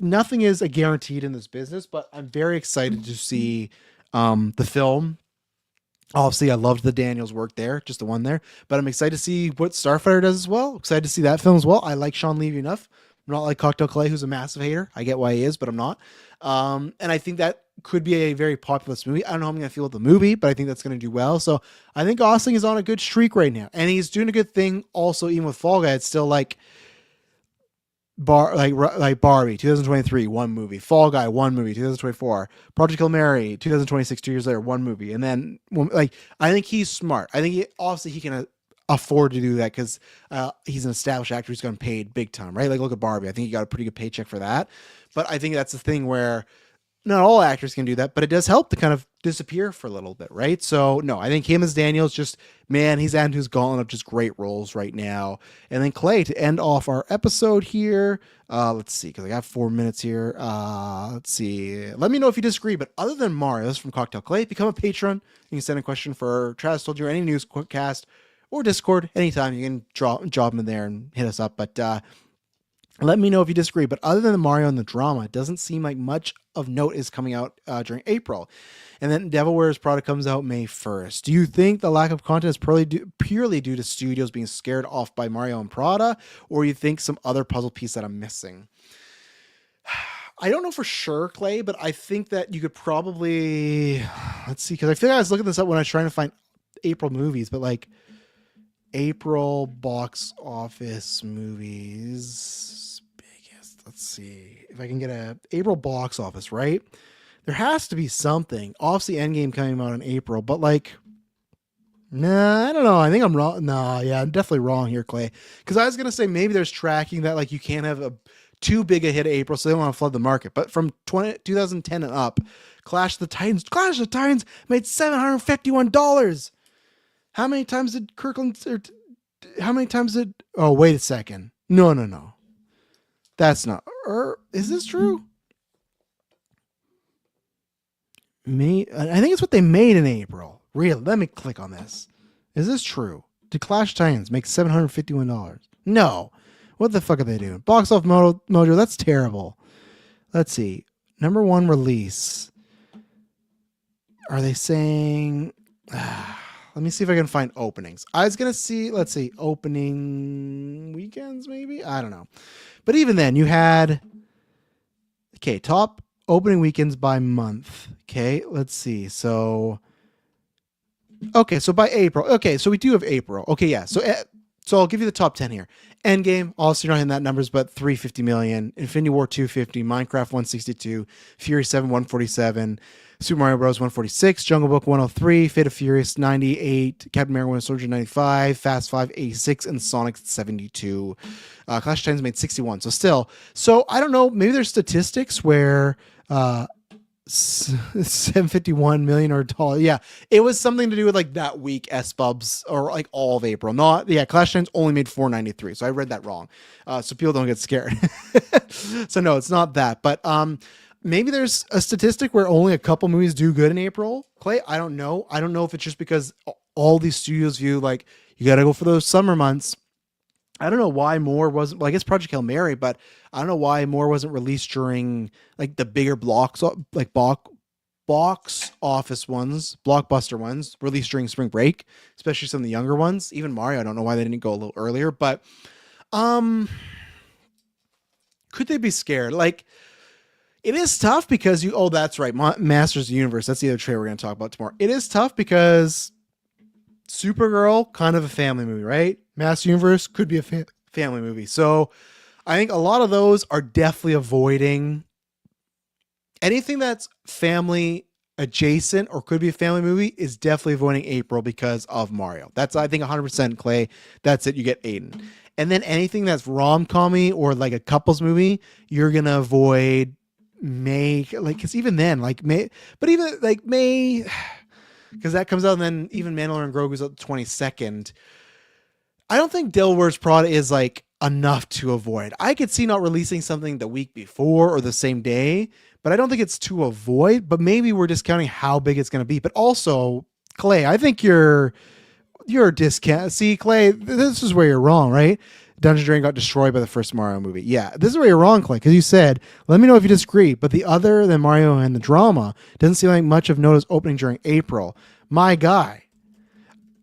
Nothing is a guaranteed in this business, but I'm very excited to see the film. Obviously, I loved the Daniels work there, just the one there, but I'm excited to see what Starfighter does as well. Excited to see that film as well. I like Sean Levy enough. I'm not like Cocktail Clay, who's a massive hater. I get why he is, but I'm not. And I think that could be a very populous movie. I don't know how I'm going to feel with the movie, but I think that's going to do well. So I think Gosling is on a good streak right now, and he's doing a good thing. Also, even with Fall Guy, it's still like Barbie 2023, one movie. Fall Guy, one movie. 2024, Project Hail Mary 2026, 2 years later, one movie. And then I think he's smart. I think he can afford to do that, because he's an established actor who's gotten paid big time, right? Like, look at Barbie. I think he got a pretty good paycheck for that. But I think that's the thing where not all actors can do that, but it does help to kind of disappear for a little bit, right? So no, I think him as Daniels, just, man, he's adding to his gauntlet of just great roles right now. And then Clay, to end off our episode here, let's see, because I got 4 minutes here. Let's see. Let me know if you disagree, but other than Mario, this is from Cocktail Clay, become a patron. You can send a question for Travis Told You, or any newscast, or Discord anytime. You can drop them in there and hit us up. But let me know if you disagree. But other than the Mario and the drama, it doesn't seem like much of note is coming out during April. And then Devil Wears Prada comes out May 1st. Do you think the lack of content is purely due to studios being scared off by Mario and Prada, or you think some other puzzle piece that I'm missing? I don't know for sure, Clay, but I think that you could probably, let's see, because I feel like I was looking this up when I was trying to find April movies, but like April box office movies biggest. Let's see if I can get a April box office, right? There has to be something. Obviously, Endgame coming out in April, but like, nah, I don't know. I think I'm wrong. Nah, yeah, I'm definitely wrong here, Clay. Because I was gonna say maybe there's tracking that like you can't have too big a hit of April, so they don't want to flood the market. But from 2010 and up, Clash of the Titans made $751. How many times did Kirkland? How many times did? Oh, wait a second. No. That's not. Is this true? I think it's what they made in April. Really? Let me click on this. Is this true? Did Clash Titans make $751? No. What the fuck are they doing? Box Office Mojo. That's terrible. Let's see. Number one release. Are they saying? Let me see if I can find openings. I was going to see, let's see, opening weekends maybe? I don't know. But even then, you had, okay, top opening weekends by month. Okay, let's see. So, okay, so by April. Okay, so we do have April. Okay, yeah. So I'll give you the top 10 here. Endgame, also you're not hitting that numbers, but 350 million. Infinity War 250, Minecraft 162, Fury 7 147, Super Mario Bros 146, Jungle Book 103, Fate of Furious 98, Captain America Winter Soldier 95, Fast 5 86, and Sonic 72. Clash of Titans made 61. So I don't know. Maybe there's statistics where $751 million or $1. Yeah, it was something to do with like that week S Bubs or like all of April. Not yeah, Clash Titans only made 493, so I read that wrong. So people don't get scared. So no, it's not that. But maybe there's a statistic where only a couple movies do good in April. Clay, I don't know. I don't know if it's just because all these studios view like you got to go for those summer months. I don't know why more wasn't. Well, I guess Project Hail Mary, but I don't know why more wasn't released during like the bigger blocks, like box office ones, blockbuster ones, released during spring break, especially some of the younger ones. Even Mario, I don't know why they didn't go a little earlier, but um, could they be scared? Like it is tough because you. Oh, that's right, Masters of the Universe. That's the other trailer we're gonna talk about tomorrow. It is tough because Supergirl, kind of a family movie, right? Master Universe could be a family movie. So I think a lot of those are definitely avoiding anything that's family adjacent or could be a family movie is definitely avoiding April because of Mario. That's, I think, 100% Clay. That's it. You get Aiden. And then anything that's rom-commy or like a couples movie, you're going to avoid May. Like, because even then, like May, but even like May, because that comes out and then even Mandalorian Grogu's out the 22nd. I don't think Devil Wears Prada is like enough to avoid. I could see not releasing something the week before or the same day, but I don't think it's to avoid. But maybe we're discounting how big it's going to be. But also, Clay, I think you're discount. See, Clay, this is where you're wrong, right? Dungeon Dragon got destroyed by the first Mario movie. Yeah, this is where you're wrong, Clay, because you said, let me know if you disagree. But the other than Mario and the drama doesn't seem like much of notice opening during April. My guy.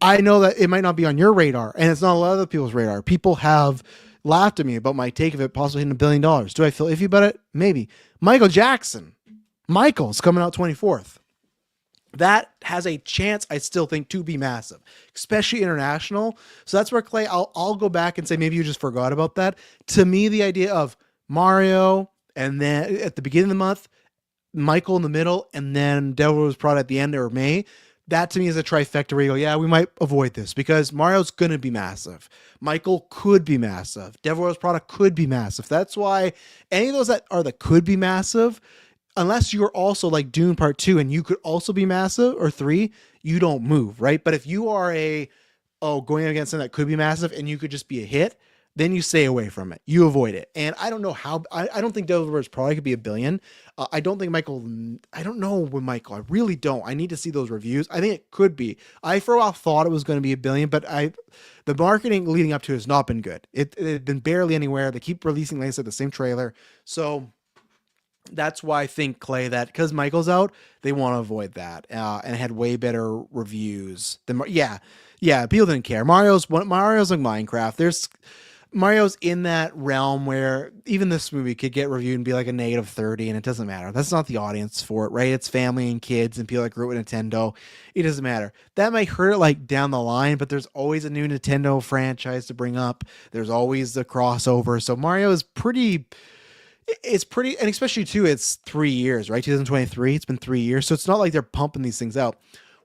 I know that it might not be on your radar, and it's not a lot of other people's radar. People have laughed at me about my take of it possibly hitting $1 billion. Do I feel iffy about it? Maybe. Michael Jackson. Michael's coming out 24th. That has a chance, I still think, to be massive, especially international. So that's where, Clay, I'll go back and say maybe you just forgot about that. To me, the idea of Mario, and then at the beginning of the month, Michael in the middle, and then Devil Wears Prada at the end or May, that to me is a trifecta where you go, yeah, we might avoid this because Mario's going to be massive. Michael could be massive. Devil Wears Prada could be massive. That's why any of those that could be massive, unless you're also like Dune Part 2 and you could also be massive, or 3, you don't move, right? But if you are going against something that could be massive and you could just be a hit, then you stay away from it. You avoid it. And I don't know how, I don't think Devil Wears Prada could be $1 billion. I don't think Michael, I don't know with Michael. I really don't. I need to see those reviews. I think it could be. I for a while thought it was going to be $1 billion, but the marketing leading up to it has not been good. It had been barely anywhere. They keep releasing, like I said, the same trailer. So that's why I think, Clay, that because Michael's out, they want to avoid that. And it had way better reviews than, yeah, people didn't care. Mario's like Minecraft. Mario's in that realm where even this movie could get reviewed and be like a -30, and it doesn't matter. That's not the audience for it, right? It's family and kids and people that grew up with Nintendo. It doesn't matter. That might hurt it like down the line, but there's always a new Nintendo franchise to bring up. There's always the crossover. So Mario is pretty, and especially too, it's 3 years, right? 2023, it's been 3 years. So it's not like they're pumping these things out.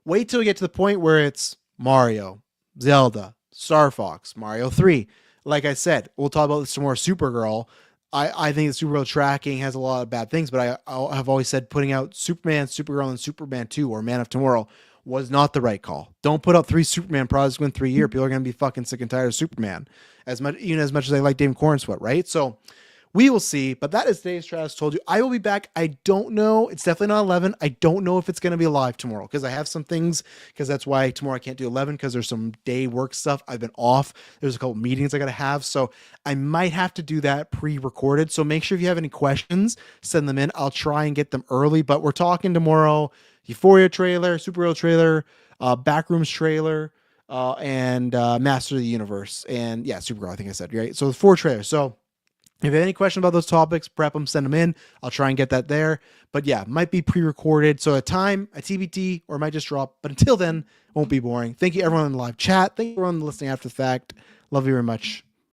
Wait till we get to the point where it's Mario, Zelda, Star Fox, Mario 3. Like I said, we'll talk about some more Supergirl. I think the Supergirl tracking has a lot of bad things, but I have always said putting out Superman, Supergirl, and Superman 2 or Man of Tomorrow was not the right call. Don't put out 3 Superman projects within 3 years. People are going to be fucking sick and tired of Superman as much as they like David Cornsweet, right? So we will see, but that is today's Travis Told You. I will be back. I don't know. It's definitely not 11. I don't know if it's going to be live tomorrow because I have some things, because that's why tomorrow I can't do 11 because there's some day work stuff. I've been off. There's a couple meetings I got to have. So I might have to do that pre-recorded. So make sure if you have any questions, send them in. I'll try and get them early, but we're talking tomorrow, Euphoria trailer, Supergirl trailer, Backrooms trailer, and Master of the Universe. And yeah, Supergirl, I think I said, right? So 4 trailers. So if you have any questions about those topics, prep them, send them in. I'll try and get that there. But yeah, might be pre-recorded. So a TBT, or it might just drop. But until then, it won't be boring. Thank you everyone in the live chat. Thank you everyone listening after the fact. Love you very much.